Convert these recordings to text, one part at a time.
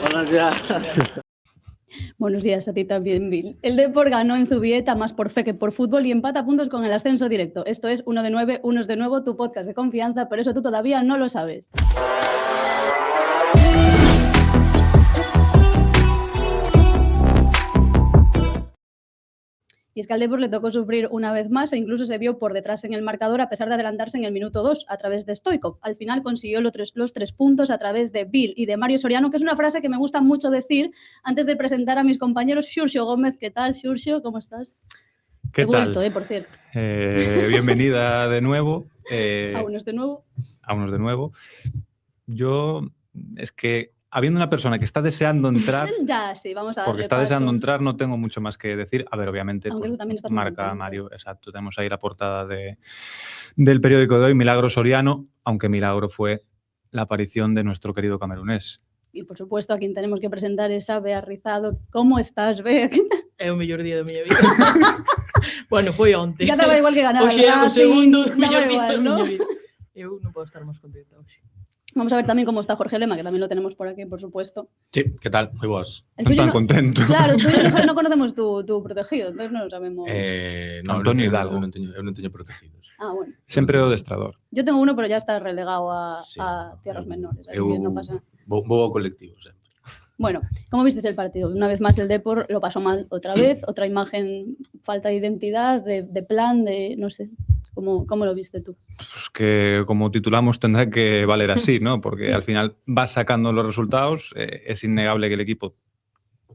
Buenos días. Buenos días a ti también, Bill. El Depor ganó en Zubieta más por fe que por fútbol y empata puntos con el ascenso directo. Esto es 1 de 9, Unos de Nuevo, tu podcast de confianza, pero eso tú todavía no lo sabes. Y es que al Depor le tocó sufrir una vez más e incluso se vio por detrás en el marcador a pesar de adelantarse en el minuto 2 a través de Stoichkov. Al final consiguió los 3 puntos a través de Bill y de Mario Soriano, que es una frase que me gusta mucho decir antes de presentar a mis compañeros. Xurxo Gómez, ¿qué tal, Xurxo? ¿Cómo estás? ¿Qué tal? Vuelto, por cierto. Bienvenida de nuevo. A unos de nuevo. A unos de nuevo. Yo, es que habiendo una persona que está deseando entrar, ya, sí, vamos a darle porque está paso. deseando entrar, no tengo mucho más que decir. A ver, obviamente, aunque pues, tú también estás marca Mario, exacto. Tenemos ahí la portada del periódico de hoy, Milagro Soriano, aunque milagro fue la aparición de nuestro querido camerunés. Y, por supuesto, a quien tenemos que presentar es a Bea Rizado. ¿Cómo estás, Bea? É o mellor día da miña vida. Bueno, foi onte. Ya daba igual que ganar Oxe, o segundo mellor día igual, da ¿no? miña vida. Eu non podo estar máis contenta hoxe. Vamos a ver también cómo está Jorge Lema, que también lo tenemos por aquí, por supuesto. Sí, ¿qué tal? Muy vos. El No tuyo tan contento. Claro, tú y yo no conocemos tu protegido, entonces no lo sabemos. No, Antonio Hidalgo. Eu non teño protegidos. Ah, bueno. Sempre o adestrador. Yo tengo uno, pero ya está relegado a tierras eu- menores, así eu que no pasa. Vou ao colectivo sempre. Bueno, ¿cómo visteis el partido? Una vez más el Depor lo pasó mal otra vez, otra imagen, falta de identidad, de plan, de no sé. ¿Cómo lo viste tú? Pues que como titulamos tendrá que valer así, ¿no? Porque Sí. al final vas sacando los resultados. Es innegable que el equipo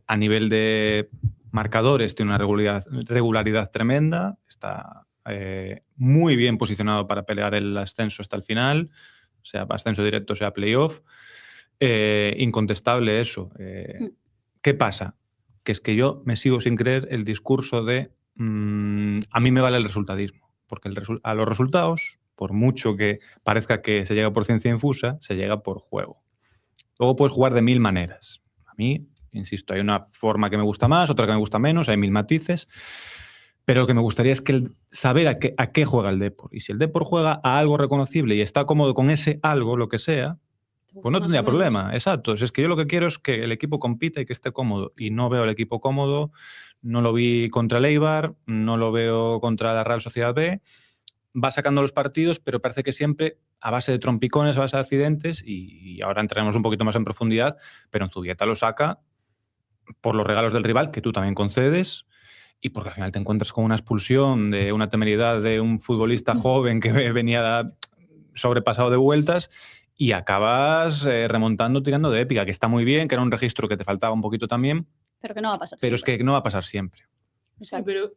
a nivel de marcadores tiene una regularidad tremenda. Está muy bien posicionado para pelear el ascenso hasta el final, sea ascenso directo, sea playoff. Incontestable eso. ¿Qué pasa? Que es que yo me sigo sin creer el discurso de a mí me vale el resultadismo. Porque a los resultados, por mucho que parezca que se llega por ciencia infusa, se llega por juego. Luego puedes jugar de 1000 maneras. A mí, insisto, hay una forma que me gusta más, otra que me gusta menos, hay 1000 matices, pero lo que me gustaría es que saber a qué juega el Depor. Y si el Depor juega a algo reconocible y está cómodo con ese algo, lo que sea, pues no tendría problema. Exacto. Es que yo lo que quiero es que el equipo compita y que esté cómodo. Y no veo el equipo cómodo. No lo vi contra el Eibar, no lo veo contra la Real Sociedad B. Va sacando los partidos, pero parece que siempre a base de trompicones, a base de accidentes, y ahora entraremos un poquito más en profundidad, pero en Zubieta lo saca por los regalos del rival, que tú también concedes, y porque al final te encuentras con una expulsión de una temeridad de un futbolista joven que venía sobrepasado de vueltas, y acabas remontando, tirando de épica, que está muy bien, que era un registro que te faltaba un poquito también, Pero que no va a pasar pero siempre. es que no va a pasar siempre. Sí, pero, o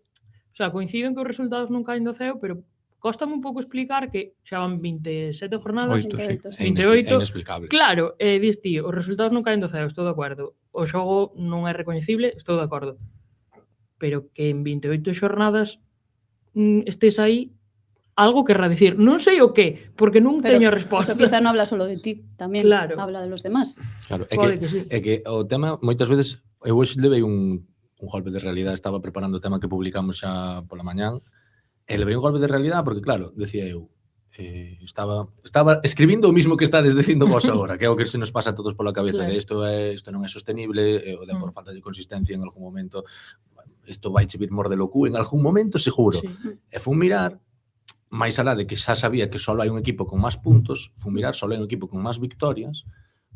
sea, coincido en que os resultados non caen do ceo, pero cóstame un pouco explicar que xa van 27 jornadas, 28, sí. 28. É inexplicable. Claro, dis ti, os resultados non caen do ceo, estou de acordo. O xogo non é recoñecible, estou de acordo. Pero que en 28 xornadas estés aí, algo querrá decir. Non sei o qué, porque non teño a resposta. Eso quizá no habla solo de ti, también Claro. habla de los demás. Claro, Pode que sí. É que o tema, moitas veces, eu hoxe levei un golpe de realidade, estaba preparando o tema que publicamos xa pola mañán, e levei un golpe de realidade porque, claro, decía eu, estaba escribindo o mismo que estades dicindo vos agora, que é o que se nos pasa a todos pola cabeza, Claro. que isto non é sostenible, o de por falta de consistencia en algún momento, isto vai che vir mordelo cu en algún momento seguro. Sí. E fun mirar, máis alá de que xa sabía que só hai un equipo con máis puntos, fun mirar só hai un equipo con máis victorias,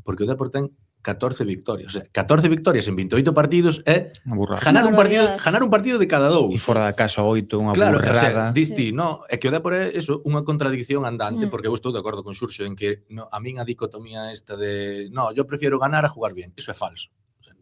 porque o Depor ten 14 victorias. O sea, 14 victorias en 28 partidos é Unha burrada. ganar Una un partido de cada E dous. fora da casa 8, unha Claro, o burrada. sea, diste, no, é que o Depor é eso, unha contradicción andante, porque eu estou de acordo con Xurxo en que a min a dicotomía esta de, no, yo prefiero ganar a jugar bien, eso é falso. O sea,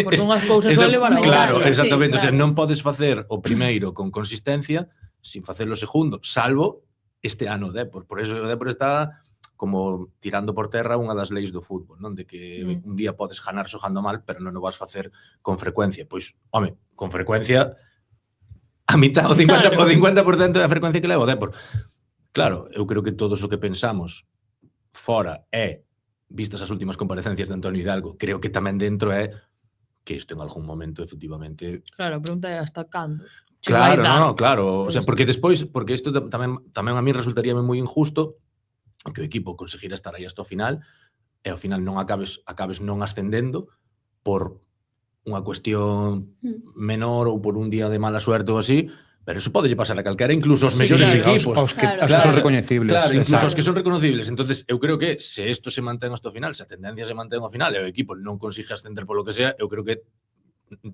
Porque unhas cousas eso- van levar a Claro, outra. exactamente, Sí, o sea, claro. non podes facer o primeiro con consistencia sin facer o segundo, salvo este ano o Depor. Por eso o Depor está como tirando por terra unha das leis do fútbol, non? De que un día podes ganar xogando mal, pero non o vas facer con frecuencia. Pois, home, con frecuencia a mitad, o 50%, Claro. o 50% da frecuencia que leva o Depor. Claro, eu creo que todos o que pensamos fora é, vistas as últimas comparecencias de Antonio Hidalgo, creo que tamén dentro é que isto en algún momento, efectivamente... Claro, a pregunta é hasta cando. Che vai Claro, dar. no, claro. O sea, Isto. porque despois, porque isto tamén a mí resultaría moi injusto que o equipo conseguira estar aí hasta o final e ao final non acabes non ascendendo por unha cuestión menor ou por un día de mala suerte ou así, pero eso pode pasar a calquera, incluso aos mellores claro. equipos. Aos que Claro. son recoñecibles. Claro, incluso exacto. os que son reconocibles. Entonces, eu creo que se isto se mantén hasta o final, se a tendencia se mantén ao final e o equipo non consigue ascender polo que sea, eu creo que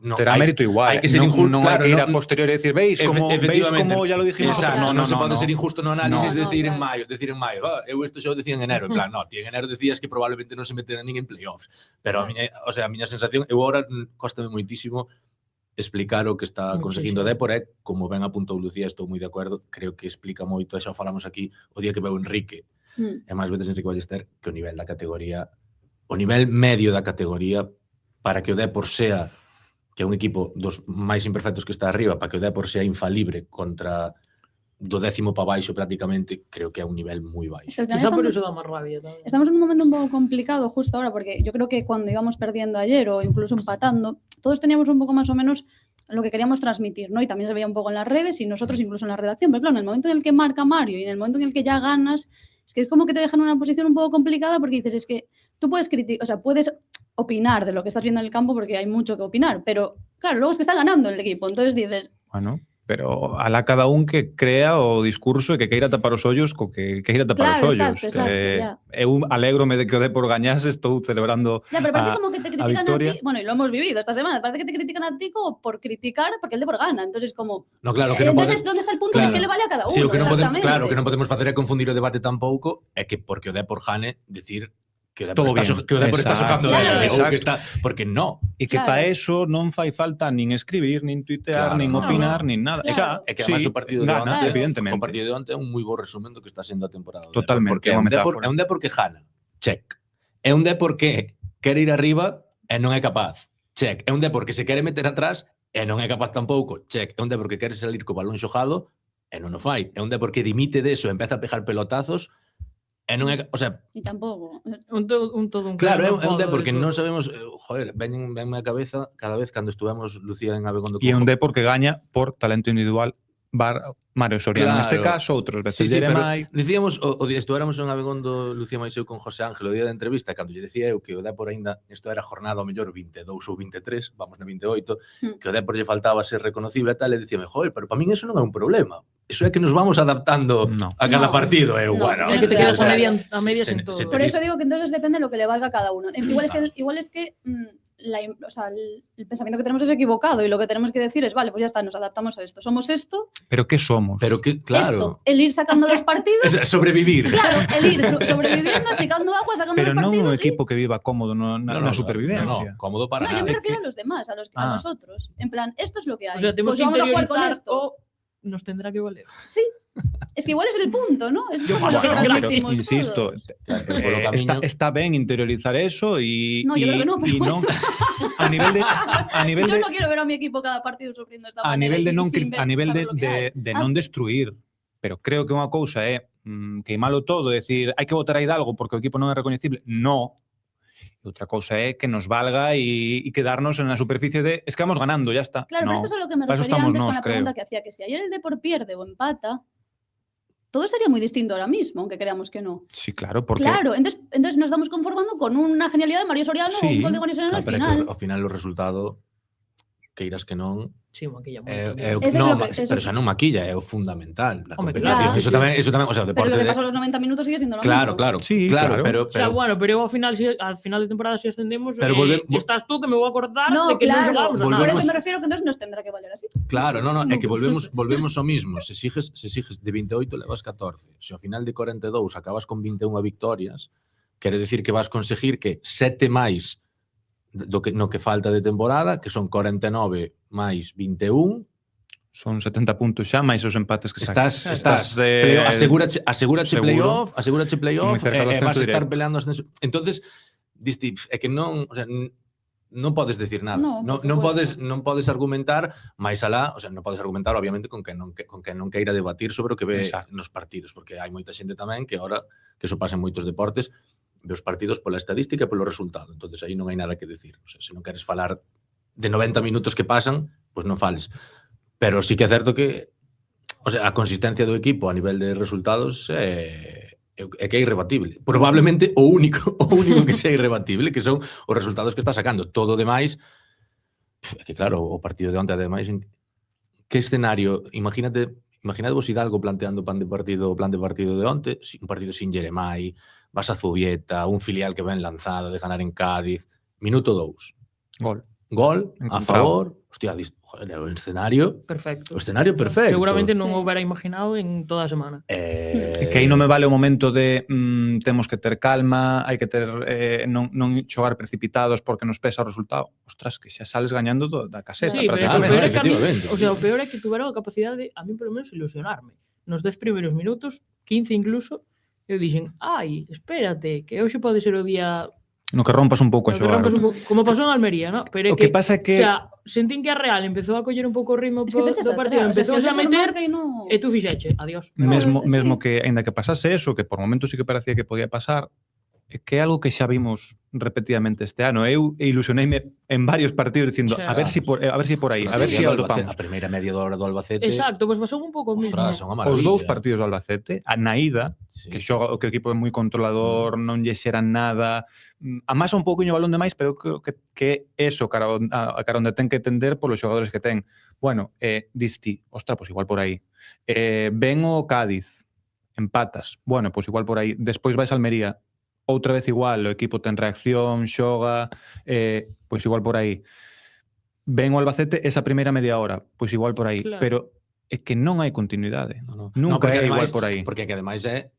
no, Terá mérito igual. hai que ser non, injusto, non claro, hai que ir a no, posteriori e decir, veis como ya lo dijimos. Exacto, No, non se pode ser injusto no análisis No, decir claro. en maio, eu isto xa o decía en enero, en plan, no, ti en enero decías que probablemente non se meterá nin en playoffs, pero a miña sensación, eu agora cóstame moitísimo explicar o que está conseguindo Dépor, como ben apuntou Lucía, estou moi de acordo, creo que explica moito, e xa o falamos aquí o día que veu Enrique, e máis veces Enrique Ballester, que o nivel da categoría, o nivel medio da categoría, para que o Dépor sea, que é un equipo dos máis imperfectos que está arriba, para que o Dépor sea infalible contra do 10º para baixo prácticamente, creo que é un nivel moi baixo. Es que al final Quizá por estamos- eso dá máis rabia tamén. Estamos en un momento un poco complicado justo ahora, porque yo creo que cuando íbamos perdiendo ayer o incluso empatando, todos teníamos un poco más o menos lo que queríamos transmitir, ¿no? Y también se veía un poco en las redes y nosotros incluso en la redacción. Pero claro, en el momento en el que marca Mario y en el momento en el que ya ganas, es que es como que te dejan en una posición un poco complicada porque dices, es que tú puedes criticar, o sea, puedes opinar de lo que estás viendo en el campo porque hay mucho que opinar, pero claro, luego es que está ganando el equipo, entonces dices, Bueno, pero alá cada un que crea o discurso e que queira tapar os ollos co que queira tapar Claro, os ollos. exacto, ya. Eu alégrome de que o Dépor gañase, estou celebrando ya, pero parece a- como que te a critican a victoria. ti, bueno, y lo hemos vivido esta semana, parece que te critican a ti como por criticar porque el Depor gana, entonces como, No, claro, que non entonces, pode... ¿dónde está el punto claro. de que le vale a cada uno? Sí, o que non podemos, Exactamente. claro, o que non podemos facer é confundir o debate tampouco, é que porque o Dépor gane, decir que o Dépor Todo está, bien. que o Dépor está Exacto. sofando Claro. ou que Exacto. está, porque no. E que Claro. para eso non fai falta nin escribir, nin tuitear, Claro, nin no, opinar, no. nin nada. Claro. É que además o partido de gana, onte, evidentemente. o partido de onte é un moi bo resumen do que está sendo a temporada do Totalmente, Dépor, porque é unha metáfora. É un Dépor que gana, check. É un Dépor que quere ir arriba e non é capaz, check. É un Dépor que se quere meter atrás e non é capaz tampouco, check. É un Dépor que quere salir co balón xogado e non o fai. É un Dépor que dimite deso e empeza a pegar pelotazos e non é, o sea, Y tampoco. Todo un claro, é caldo un Dépor de que todo. non sabemos, joder, venme a cabeza cada vez cando estuvemos Lucía en Abegondo E é un Dépor que gaña por talento individual Mario Soriano neste Claro. caso, outros veces pero Jeremai. dicíamos, o día estuvéramos en Abegondo, Lucía Maiseu con José Ángel, o día da entrevista, cando lle decía eu que o Dépor aínda, isto era jornada ao mellor 22 ou 23, vamos na 28, que o Dépor lle faltaba ser reconocible e tal, e dicíame, joder, pero para min eso non é un problema. Eso é que nos vamos adaptando No. a cada No, partido. Eu, no, bueno, yo no É que te estoy de quedas a acuerdo. medias en todo. Por eso digo que entonces depende de lo que le valga a cada uno. Igual es que o sea, el pensamiento que tenemos es equivocado y lo que tenemos que decir es, vale, pues ya está, nos adaptamos a esto. Somos esto, Pero que somos? Pero que, claro, esto, el ir sacando los partidos, es sobrevivir. claro, el ir sobreviviendo, achicando agua, sacando Pero los non partidos. un equipo que viva cómodo na supervivencia. No, cómodo para No, yo nada. me refiero a los demás, a Ah. nosotros. En plan, esto es lo que hay. O sea, tenemos Pues que vamos a jugar con interiorizar esto. o nos tendrá que valer. Sí. Es que igual es el punto, ¿no? Es Yo como lo que bueno, transmitimos insisto, todos. Claro, pero polo camiño- está ben interiorizar eso y No, yo creo que no, pero y non a nivel Yo de no quiero ver a mi equipo cada partido sufriendo esta a manera nivel de y non sin ver- a nivel saber lo que hay. de non destruir, pero creo que unha cousa é queimalo todo, decir, hai que votar a Hidalgo porque o equipo non é recoñecible. No. E outra cousa é que nos valga y quedarnos en la superficie de es que vamos ganando, ya está. Claro, No. pero esto es a lo que me para eso refería estamos antes con nos, la pregunta creo. que hacía, que si ayer el Depor pierde o empata, todo sería muy distinto ahora mismo, aunque creamos que no. Sí, claro, porque Claro, entonces nos estamos conformando con una genialidad de Mario Soriano o Sí. un gol de Mario Soriano Claro, al pero é final. que ao final o resultado, queiras que non, Sí, maquilla é moito. o Eso es no, lo que- eso- pero xa non maquilla, é o fundamental. La Hombre, competición, claro. eso tamén, o sea, o Pero deporte lo que de... pasó a los 90 minutos sigue siendo lo Claro, mismo. claro, Sí, claro, claro. O sea, bueno, pero ao final, al final de temporada si ascendemos, Pero estás tú que me voy a acordar No, de que claro, non xogamos a por nada. eso me refiero que entonces nos tendrá que valer así. Claro, no, é que volvemos ao mismo. Se sigues de 28 levas 14. Se ao final de 42 acabas con 21 victorias, quere decir que vas conseguir que 7 máis no que falta de temporada, que son 49 máis 21, son 70 puntos xa, máis os empates que estás playoff, asegúrache seguro. playoff, Moi cerca do ascenso vas a estar directo. peleando ascenso. Entonces, diste, é que non, o sea, non podes decir nada. No, por Non podes argumentar máis alá, o sea, non podes argumentar obviamente con que non queira debatir sobre o que ve Exacto. nos partidos, porque hai moita xente tamén que ahora, que eso pasa en moitos deportes, ve os partidos pola estadística e polo resultado. Entonces aí non hai nada que decir. O sea, se non queres falar de 90 minutos que pasan, pois non fales. Pero sí que é certo que, o sea, a consistencia do equipo a nivel de resultados é é que é irrebatible. Probablemente o único que sea irrebatible, que son os resultados que está sacando. Todo o demais, é que claro, o partido de onte, ademais, en que escenario, imaginadvos Hidalgo planteando o plan de partido de onte, un partido sin Jeremai, vas a Zubieta, un filial que ven lanzado de ganar en Cádiz, minuto 2. Gol, a favor, hostia, joder, o escenario Perfecto. Seguramente non o hubiera imaginado en toda a semana. É que aí non me vale o momento de temos que ter calma, hai que ter non xogar precipitados porque nos pesa o resultado. Ostras, que xa sales gañando da caseta. Sí, pero o peor é que tuveron a capacidade, a mí polo menos, ilusionarme. Nos 10 primeiros minutos, 15 incluso, eu dixen, espérate, que hoxe pode ser o día... No que rompas un pouco a xogar. Como pasou en Almería, ¿no? Pero o que pasa é que... O sea, sentín que a Real empezou a coller un pouco o ritmo do partido, empezou a meter, e tú fixeche, adiós. Mesmo que, ainda que pasase eso, que por momentos sí que parecía que podía pasar, é que é algo que xa vimos repetidamente este ano. Eu ilusioneime en varios partidos dicindo, a ver si por aí, a ver si o topamos. A primeira media hora do Albacete. Exacto, pois pasou un pouco o mismo. Os dous partidos do Albacete, a Naída, que xoga o que o equipo é moi controlador, non lle xeran nada, amasa un pouquiño o balón de máis, pero creo que eso cara onde ten que tender polos xogadores que ten. Bueno, diste, ostra, pois igual por aí. Ven o Cádiz, empatas. Bueno, pois igual por aí. Despois vais a Almería, outra vez igual, o equipo ten reacción, xoga, pois igual por aí. Ven o Albacete esa primeira media hora, pois igual por aí. Claro. Pero é que non hai continuidade. Nunca é igual por aí. Porque que ademais é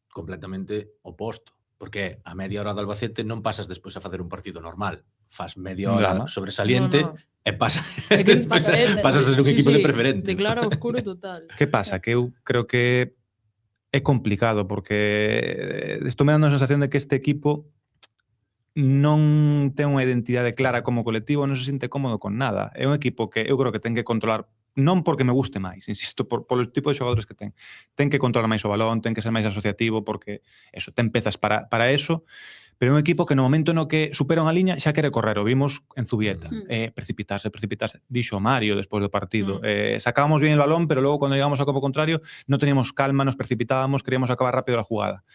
completamente oposto. Porque a media hora do Albacete non pasas despois a facer un partido normal. Fas media hora sobresaliente e pasas a ser un equipo de preferente. De claro a oscuro total. Que pasa? Que eu creo que é complicado porque estou me dando a sensación de que este equipo non ten unha identidade clara como colectivo, non se sinte cómodo con nada. É un equipo que eu creo que ten que controlar, non porque me guste máis, insisto, polo tipo de xogadores que ten. Ten que controlar máis o balón, ten que ser máis asociativo porque eso, ten pezas para eso, pero é un equipo que no momento no que supera unha liña xa quere correr, o vimos en Zubieta, precipitarse. Dixo Mario despois do partido. Sacábamos bien el balón, pero logo cando llegamos ao campo contrario non teníamos calma, nos precipitábamos, queríamos acabar rápido a jugada.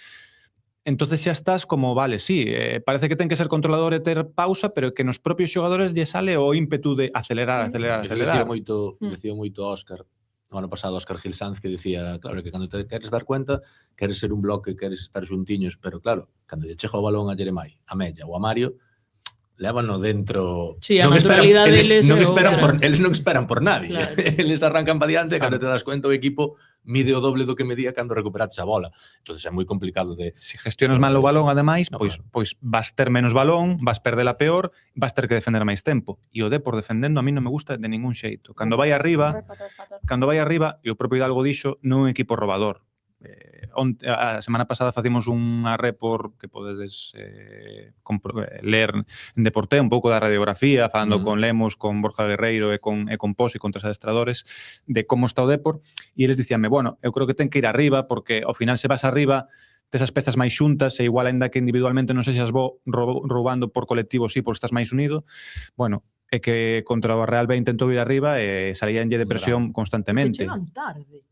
Entonces xa estás como, vale, sí, parece que ten que ser controlador e ter pausa, pero que nos propios xogadores lle sale o ímpetu de acelerar. Decía moito Óscar, o ano pasado Óscar Gil Sanz, que decía, claro, que cando te queres dar cuenta, queres ser un bloque, queres estar xuntiños, pero claro, cando lle chega o balón a Jeremai, a Mella ou a Mario, lévano dentro. Sí, a naturalidade eles non esperan por nadie. Claro. Eles arrancan pa diante, cando te das cuenta o equipo mide o doble do que medía cando recuperaste a bola. Entonces é moi complicado de... Se gestionas mal o balón, ademais, pois vas ter menos balón, vas perdela peor, vas ter que defender máis tempo. E o Depor defendendo a mí non me gusta de ningún xeito. Cando vai arriba, e o propio Hidalgo dixo, non é un equipo robador. A semana pasada facimos unha report que podedes ler en Deporte, un pouco da radiografía, falando con Lemos, con Borja Guerreiro e con Pos e con tres adestradores de como está o Depor, e eles dicíanme, bueno, eu creo que ten que ir arriba porque ao final se vas arriba tes as pezas máis xuntas e igual ainda que individualmente non sexas bo roubando por colectivo, sí, porque estás máis unido. Bueno, é que contra o Real B intentou ir arriba e salíanlle de presión constantemente. Te chegan tarde.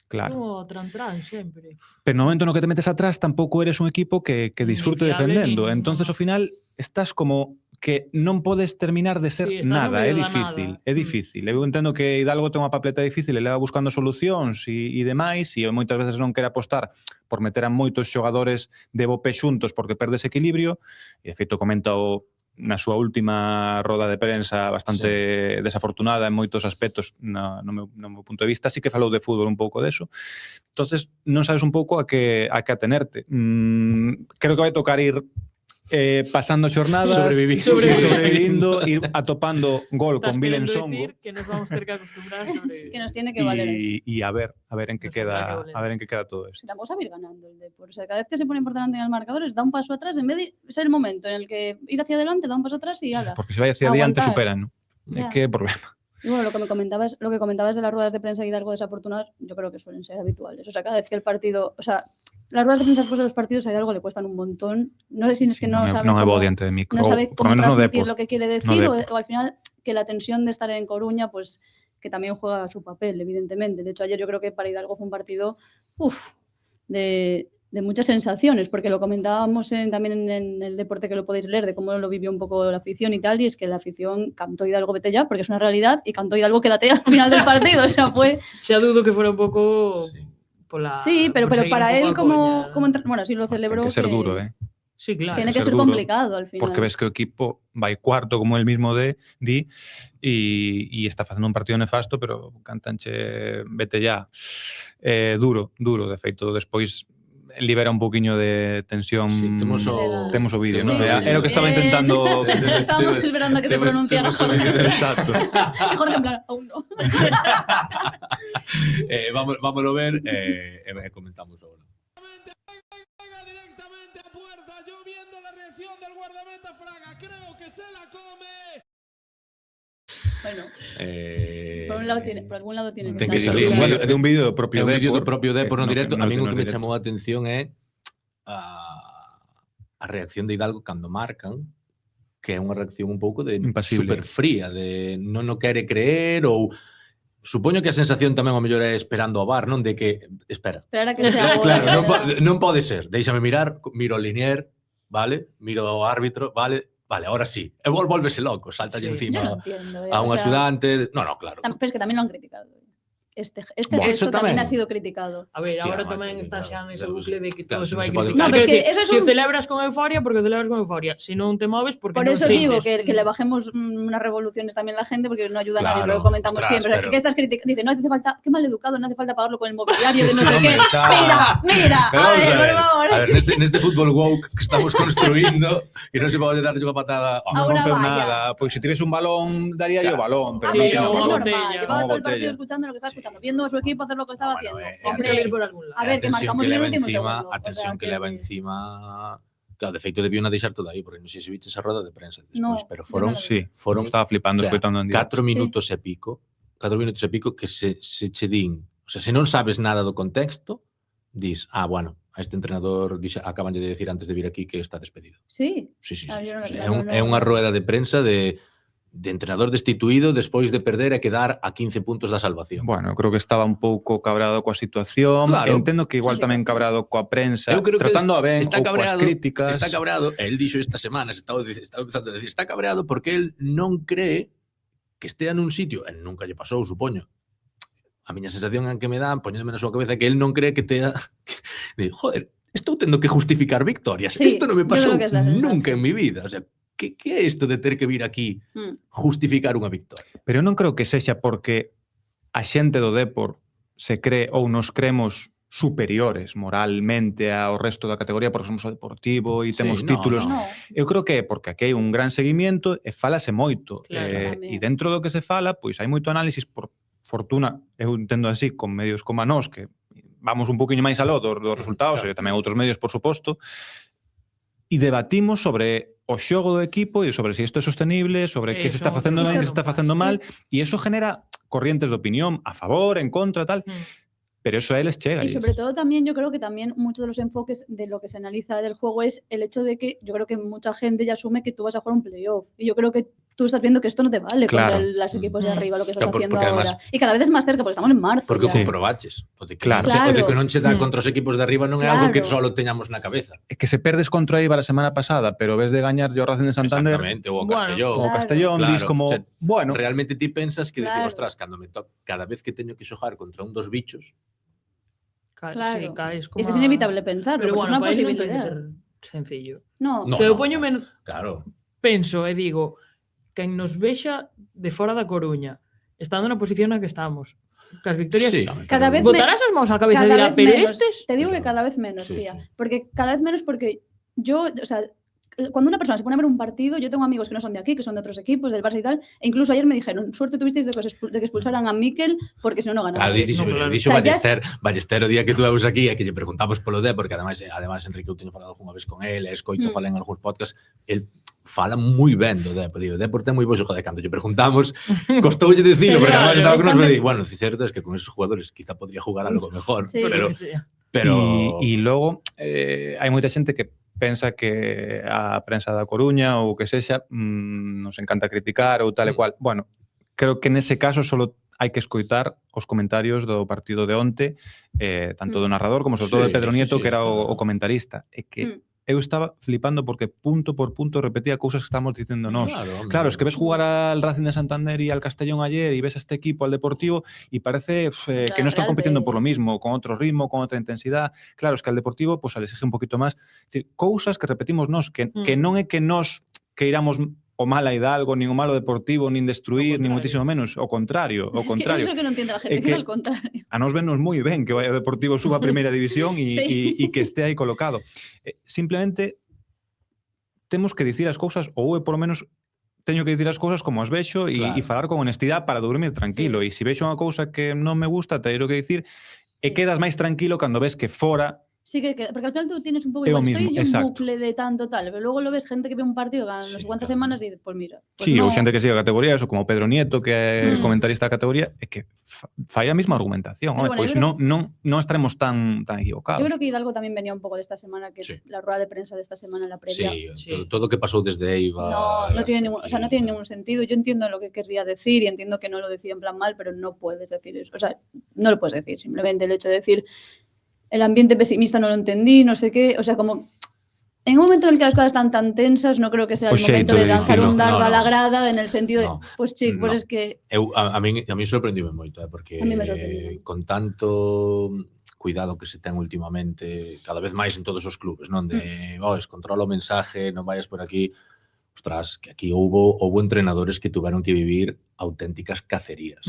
Claro. Como tran sempre. Pero no momento no que te metes atrás tampouco eres un equipo que disfrute defendendo. Entonces, ao final, estás como que non podes terminar de ser nada. É difícil, é difícil. Eu entendo que Hidalgo ten unha papeleta difícil e leva buscando solucións e demais, e moitas veces non quere apostar por meter a moitos xogadores de bo pé xuntos porque perdes equilibrio, e de feito comenta na súa última roda de prensa bastante desafortunada en moitos aspectos no meu punto de vista, sí que falou de fútbol un pouco deso. Entonces, non sabes un pouco a que atenerte. Creo que vai tocar ir pasando xornadas, sobrevivindo, ir atopando gol con Vilen Songo. Que nos vamos ter que acostumbrar sobre... Que nos tiene que valer esto. Y a ver en qué queda, todo esto. Tampoco sabe ir ganando el Depor. O sea, cada vez que se pone por delante en el marcador, da un paso atrás, en vez de ser el momento en el que ir hacia adelante, da un paso atrás y ala. Porque si va hacia adelante superan, ¿no? ¿Qué problema? Y bueno, lo que comentabas de las ruedas de prensa y de algo desafortunadas, yo creo que suelen ser habituales. O sea, cada vez que el partido... O sea, las ruedas de prensa después de los partidos a Hidalgo le cuestan un montón. No sé si es que no sabe cómo transmitir lo que quiere decir o al final que la tensión de estar en Coruña, pues que también juega su papel, evidentemente. De hecho, ayer yo creo que para Hidalgo fue un partido de muchas sensaciones, porque lo comentábamos también en el deporte, que lo podéis leer, de cómo lo vivió un poco la afición y tal, y es que la afición cantó Hidalgo vete ya, porque es una realidad, y cantó Hidalgo quédate al final del partido, o sea, fue... Xa dudo que fuera un pouco Sí. pola... Sí, pero por seguir para un él pouco a como coña. bueno, así lo celebró. Ten que ser duro, ¿eh? Sí, claro. Tiene que ser duro, complicado al final. Porque ves que o equipo vai cuarto, como el mismo di, e está facendo un partido nefasto, pero cantanche vete ya. Duro. De feito, despois libera un poquinho de tensión. Sí, temos o vídeo, temos ¿no? o vídeo. É o que estaba intentando... Estábamos esperando a que se pronunciara Jorge. Exacto. Y Jorge en plan, aún no. Vámonos ver e comentamos agora. Directamente a puerta, yo viendo la reacción del guardameta Fraga, creo que se la come. Bueno, Eh, por algún lado tiene que ten que salir. salir. Bueno, de un vídeo propio É un vídeo do Depor, propio Depor no directo. A min o que me directo. chamou a atención é a reacción de Hidalgo cando marcan, que é unha reacción un pouco de Impasible. super fría, de non o quere creer ou supoño que a sensación tamén ao mellor é esperando ao VAR, non de que espera. Esperar a que sea Claro, gol. non pode ser. Déixame mirar, miro o linier, vale? Miro o árbitro, vale? Vale, ahora sí. E volvese loco, salta Sí. encima Yo no entiendo. a un o sea, axudante. No, claro. Pero es que tamén lo han criticado. Este Bueno, gesto eso tamén tamén. ha sido criticado. A ver, Hostia, agora macho, tamén está claro, xa nese claro, bucle de que claro, todo se non vai se pode criticar. No, pero es Quero que dicir, eso es se o un- celebras con euforia, porque o celebras con euforia. Se non te moves, porque Por non eso digo sientes. que le bajemos unas revoluciones también a la gente, porque no ayuda a nadie, Claro, lo comentamos ostras, siempre. O sea, pero- ¿qué estás criticando? Dice, no hace falta, qué mal educado, no hace falta pagarlo con el mobiliario, que no sé Sí, qué. hombre, xa. Mira, Pero a vamos ver, por favor. A ver, neste fútbol woke que estamos construindo, que non se pode darlle unha patada. A Non una rompeu valla. nada. Pois se tivese un balón, daría yo Claro. balón, pero A Sí, ver, non o tiene es una balón. normal. botella, Llevaba una todo el partido botella. escuchando lo que estaba Sí. escuchando, viendo a su equipo hacer lo que estaba Bueno, haciendo. Hombre, Hombre, salir por algún lado. a ver, que atención marcamos que en el leva último encima, segundo. atención O sea, que leva encima. Claro, de feito debió na deixar todo aí, porque non sei se viches a roda de prensa despois, No, pero yo foron no lo vi. Sí, foron estaba flipando o sea, escoitando en directo. 4 minutos e pico, 4 minutos e pico que se che din, o sea, se non sabes nada do contexto, dis, bueno, a este entrenador acaban de decir antes de vir aquí que está despedido. Sí. Sí. Yo no- O sea, no, é unha rueda de prensa de entrenador destituído despois de perder e quedar a 15 puntos da salvación. Bueno, eu creo que estaba un pouco cabrado coa situación. Claro. Entendo que igual Sí, tamén sí. cabrado coa prensa, Eu creo que tratando a ben está ou coas cabreado, críticas. está cabreado, e el dixo esta semana, estaba empezando a decir, está cabreado porque el non cree que estea nun sitio, e nunca lle pasou, supoño. A miña sensación en que me dan, poñéndome na súa cabeza, que el non cree que tea... de, joder, estou tendo que justificar victorias. Sí, Isto non me yo pasou creo que es la sensación. nunca en mi vida. O sea, que é isto de ter que vir aquí justificar unha victoria? Pero eu non creo que sexa porque a xente do Depor se cree ou nos creemos superiores moralmente ao resto da categoría porque somos o Deportivo e Sí, temos no, títulos. No. Eu creo que é porque aquí hai un gran seguimiento e falase moito. Claro, tamén. E dentro do que se fala, pois hai moito análisis por fortuna, eu entendo así, con medios como a nós, que vamos un poquinho máis aló dos resultados, Claro. e tamén outros medios, por suposto, e debatimos sobre o xogo do equipo e sobre se isto é sostenible, sobre que se está Eso, facendo ben, que se eso está non facendo pasa. mal, e eso genera corrientes de opinión a favor, en contra, tal, pero eso a eles chega. Y sobre todo también, yo creo que también muchos de los enfoques de lo que se analiza del juego es el hecho de que yo creo que mucha gente ya asume que tú vas a jugar un playoff. Y yo creo que tú estás viendo que esto no te vale Claro. contra los equipos de Mm. arriba, lo que estás Claro, haciendo porque ahora. además- Y cada vez es más cerca, porque estamos en marzo. Porque ya. Sí. comprobaches. O de que, Claro. o de que non che dá Mm. contra os equipos de arriba non é algo que Claro. só teñamos na cabeza. É que se perdes contra Eibar a semana pasada, pero ves de gañar yo Racing de Santander Exactamente, ou o Bueno, Castellón. o Claro. Castellón, Claro, dis como, o sea, bueno, Realmente ti pensas que decir, Claro. ostras, cando me toca, cada vez que teño que xogar contra un dos bichos, Claro. Sí, caes Y como es que es a- inevitable pensarlo, Pero porque bueno, es una para iso non ten que posibilidad. ser sencillo. No, No. Se eu poño claro, penso e digo, quen nos vexa de fora da Coruña, estando na posición na que estamos, cas victorias, sí, Cada vez botarás as mãos á cabeza e cada dirá, vez pero menos. estes... Te digo que cada vez menos, Sí, tía. sí. Porque cada vez menos porque yo, o sea, cuando una persona se pone a ver un partido, yo tengo amigos que no son de aquí, que son de otros equipos, del Barça y tal, e incluso ayer me dijeron, suerte tuvisteis de que expulsaran a Mikel porque si no, no ganaba. Dixo, No, claro. dixo O sea, ya Ballester o día que tuvemos aquí e que lle preguntamos polo D, porque ademais Enrique eu teño falado algunha vez con el, escoito fala en algúns podcasts, el fala moi ben do Depor, digo, Depor ten moi bo xogo de cando lle preguntamos, costoulle dicilo, porque ademais estaba con nos, pero bueno, certo es que con esos jugadores quizá podría jugar algo mejor, Sí. pero e logo hai moita xente que pensa que a prensa da Coruña ou que sexa nos encanta criticar ou tal e cual. Bueno, creo que nese caso solo hai que escoitar os comentarios do partido de onte, tanto do narrador como sobre todo de Pedro Nieto, que era o comentarista. E que eu estaba flipando porque punto por punto repetía cousas que estamos dicindo nós. Claro, es que ves jugar al Racing de Santander y al Castellón ayer y ves a este equipo, al Deportivo, y parece que no están compitiendo por lo mismo, con otro ritmo, con otra intensidad. Claro, es que al Deportivo pues, se le exige un poquito más. Es decir, cousas que repetimos nós, que non é que nós queiramos o mal a Hidalgo, nin o malo Deportivo, nin destruir, nin muitísimo menos. O contrario, o contrario. Es que eso que non entiende a gente, que é al contrario. A nos vennos moi ben que o Deportivo suba a primeira división e que este aí colocado. Simplemente temos que dicir as cousas, ou eu, por lo menos, teño que dicir as cousas como as vexo e falar con honestidade para dormir tranquilo. E se vexo unha cousa que non me gusta, teño que dicir, e quedas máis tranquilo cando ves que fora. Sí, porque al final tú tienes un pouco igual, estoy en un bucle de tanto tal, pero luego lo ves gente que ve un partido cada no sé cuántas semanas e pues mira. Pues ou xente que sigue a categoría, eso como Pedro Nieto, que é comentarista da categoría, é que fai a mesma argumentación. Pois non estaremos tan equivocados. Yo creo que Hidalgo tamén venía un pouco desta semana, que la rueda de prensa desta semana, la previa. Todo lo que pasou desde Eibar. No tiene ningún sentido. Yo entiendo lo que querría decir y entiendo que no lo decía en plan mal, pero no puedes decir eso. O sea, no lo puedes decir. Simplemente el hecho de decir el ambiente pesimista no lo entendí, no sé qué, o sea, como en un momento en el que las cosas están tan tensas, no creo que sea el momento de lanzar un dardo a la grada en el sentido de, pues chico, pues es que... A mí sorprendime moito, porque con tanto cuidado que se ten últimamente, cada vez máis en todos os clubes, non? De, descontrola o mensaje, non vayas por aquí. Ostras, que aquí houve entrenadores que tuveron que vivir auténticas cacerías.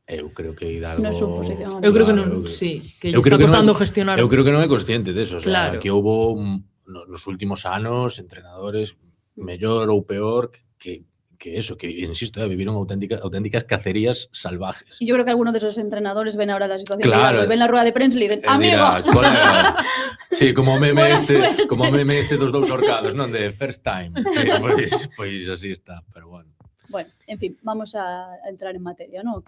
Eu creo que Hidalgo... No é su posición. Eu creo que non, sí, que lle está costando gestionar... Eu creo que non é consciente deso, o sea, que houve nos últimos anos entrenadores mellor ou peor que eso, que, insisto, viviron auténticas cacerías salvajes. Y yo creo que algunos de esos entrenadores ven ahora la situación de Hidalgo y ven la rueda de prensa y le dicen, amigo. Dirá, sí, como meme este dos dous horcados, non? De first time. Sí, pois así está, pero bueno. Bueno, en fin, vamos a entrar en materia, ¿no?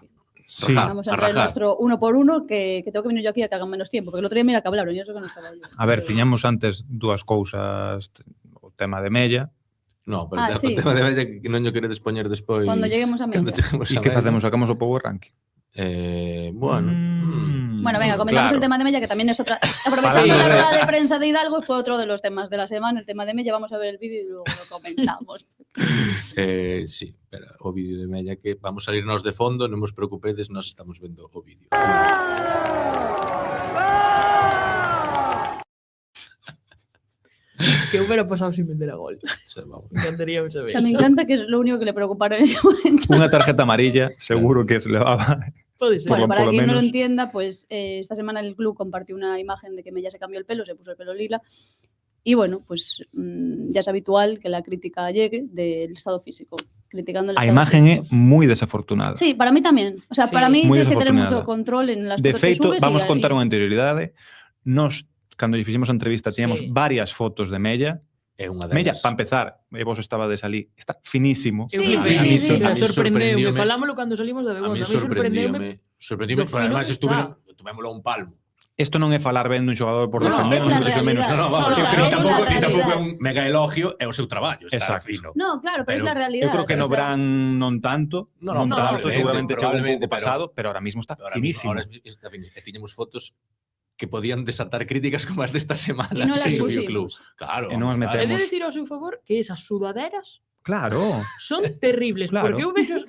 Sí, vamos a entrar en nuestro uno por uno, que tengo que venir yo aquí a que hagan menos tiempo, porque el otro día mira que hablaron, y eso que no estaba yo. A ver, tiñamos antes dúas cousas, o tema de Mella. No, pero o tema de Mella que non yo queredes poñer despois. Cuando lleguemos a Mella. E que facemos? Sacamos o Power Ranking? Bueno, venga, comentamos el tema de Mella, que también es otra... Aprovechando la rueda de prensa de Hidalgo, fue otro de los temas de la semana, el tema de Mella. Vamos a ver el vídeo y luego lo comentamos. Sí, pero o vídeo de Mella, que vamos a salirnos de fondo, non vos preocupedes, nós estamos vendo o vídeo. Que hubiera pasado sin meter a gol. Me encantaría saber. O sea, me encanta que es lo único que le preocuparon en ese momento. Una tarjeta amarilla, seguro que se le daba. Puede ser. Bueno, para quien no lo entienda, pues esta semana el club compartió una imagen de que Mella se cambió el pelo, se puso el pelo lila. Y bueno, pues ya es habitual que la crítica llegue del estado físico. Criticando el a imagen é moi desafortunada. Sí, para mí tamén. O sea, para mí tienes que tener mucho control en las fotos que subes. De feito, vamos a contar unha anterioridade. Nos, cando lle fixemos a entrevista, tiñamos varias fotos de Mella. Mella, para empezar, vos estabades ali, está finísimo. Sí, me sorprendeu. Falámoslo cando salimos da Begonda. A mí sorprendeume, pero además estuvémoslo a un palmo. Isto non é falar ben dun xogador por defender, menos. No, vamos, tampouco é un mega elogio, é o seu traballo, está fino. No, claro, pero é a realidade. Eu creo que no Bran non tanto, seguramente chegou un pouco pasado, pero ahora mismo está finísimo. Ahora está finísimo. E tiñemos fotos que podían desatar críticas como as desta semana. E non las pusimos. Claro. E non as metemos. He de decir ao seu favor que esas sudaderas son terribles, porque eu vexo,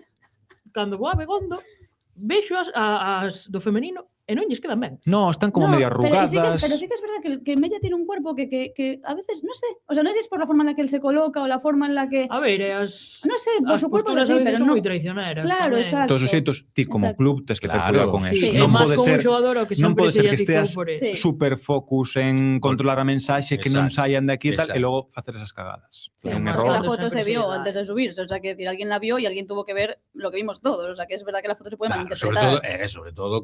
cando vou a Begondo, vexo as do femenino e non lles quedan ben. No, están como medio arrugadas. Pero sí que es verdad que Mella tiene un cuerpo que a veces, no sé, o sea, no sé si es por la forma en la que él se coloca o la forma en la que... A ver, no sé, por su cuerpo es así, pero son no. moi traicioneras. Claro, exacto. Todos os xeitos, ti como club tes que ter cuidado con eso. Non pode ser non pode ser que esteas super focus en controlar a mensaxe, que non saian de aquí e tal, e logo facer esas cagadas. Sí, un error. La foto se vio antes de subirse, o sea, que decir, alguien la vio y alguien tuvo que ver lo que vimos todos, o sea, que es verdad que la foto se puede malinterpretar. Sobre todo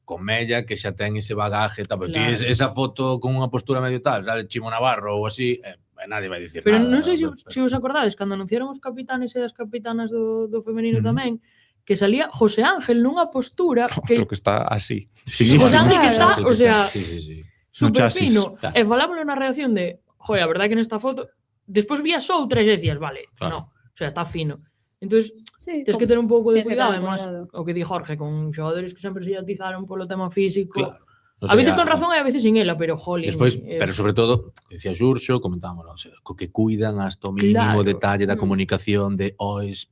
con Mella, que xa ten ese bagaje, pero tienes esa foto con unha postura medio tal, sale Chimo Navarro ou así, nadie vai dicir pero nada. Pero non sei se os acordades, cando anunciaron os capitanes e as capitanas do femenino tamén, que salía José Ángel nunha postura que está así. José Ángel que está, o sea, super fino. Claro. E falámoslo na reacción de, joder, a verdade que nesta foto, despois vías outra e decías, vale, no, o sea, está fino. Entonces, Sí, Tens que ter un pouco de tienes que cuidado, ter además, cuidado. o que di Jorge, con xogadores que sempre se atizaron polo tema físico. Claro. O A veces sea, con razón e a veces sin ela, pero jolín. Despois, pero sobre todo, que decía Xurxo, comentámoslo, o sea, co que cuidan hasta o mínimo Claro. detalle da Mm. comunicación de,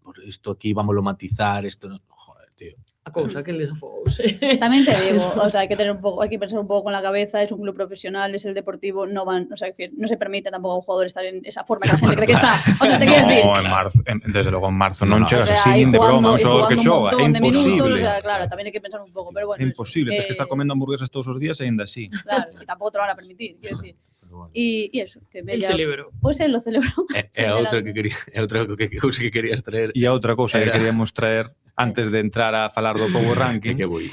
por isto aquí vámoslo matizar, isto non... Joder, tío. A cousa que el desafogouse. También te digo, o sea, hay que tener un poco, hay que pensar un poco con la cabeza, es un club profesional, es el deportivo, no van, o sea, no se permite tampoco a un jugador estar en esa forma que la gente cree que está. O sea, te quiero decir, No, en marzo, desde logo en marzo non No, chegas o sea, así ahí nin de broma, un y xogador que jugando un xoga, é montón de minutos, imposible. o sea, claro, también hay que pensar un poco, pero bueno. É imposible, tens que estar eh, comendo hamburguesas todos os días e ainda así. Claro, y tampoco te lo van a permitir, quiero decir. Pero bueno. Y eso, que El Mella, se liberou. pues él lo celebró. É outra que quería, é outra cousa que querías traer. E a outra cousa que Era- queríamos traer antes de entrar a falar do Power Ranking, Que voi.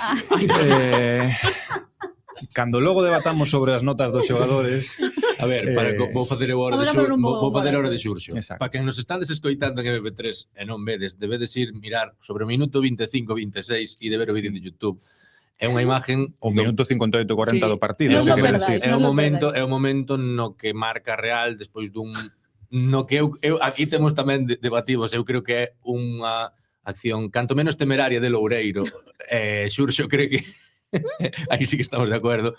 cando logo debatamos sobre as notas dos xogadores, A ver, vou facer eu hora de Vamos a poner un vou pouco facer a hora para- de Xurxo. Exacto. Para quen nos estades escoitando en MP3 e non vedes, debedes ir mirar sobre o minuto 25-26 e de ver o vídeo de YouTube. É unha imagen o minuto 58-40 Sí. do partido, Non se lo queres perdáis, decir. non lo perdáis. é o momento no que marca Real despois dun no que eu aquí temos tamén debativos, eu creo que é unha acción canto menos temeraria de Loureiro. Xurxo cree que aí sí que estamos de acordo.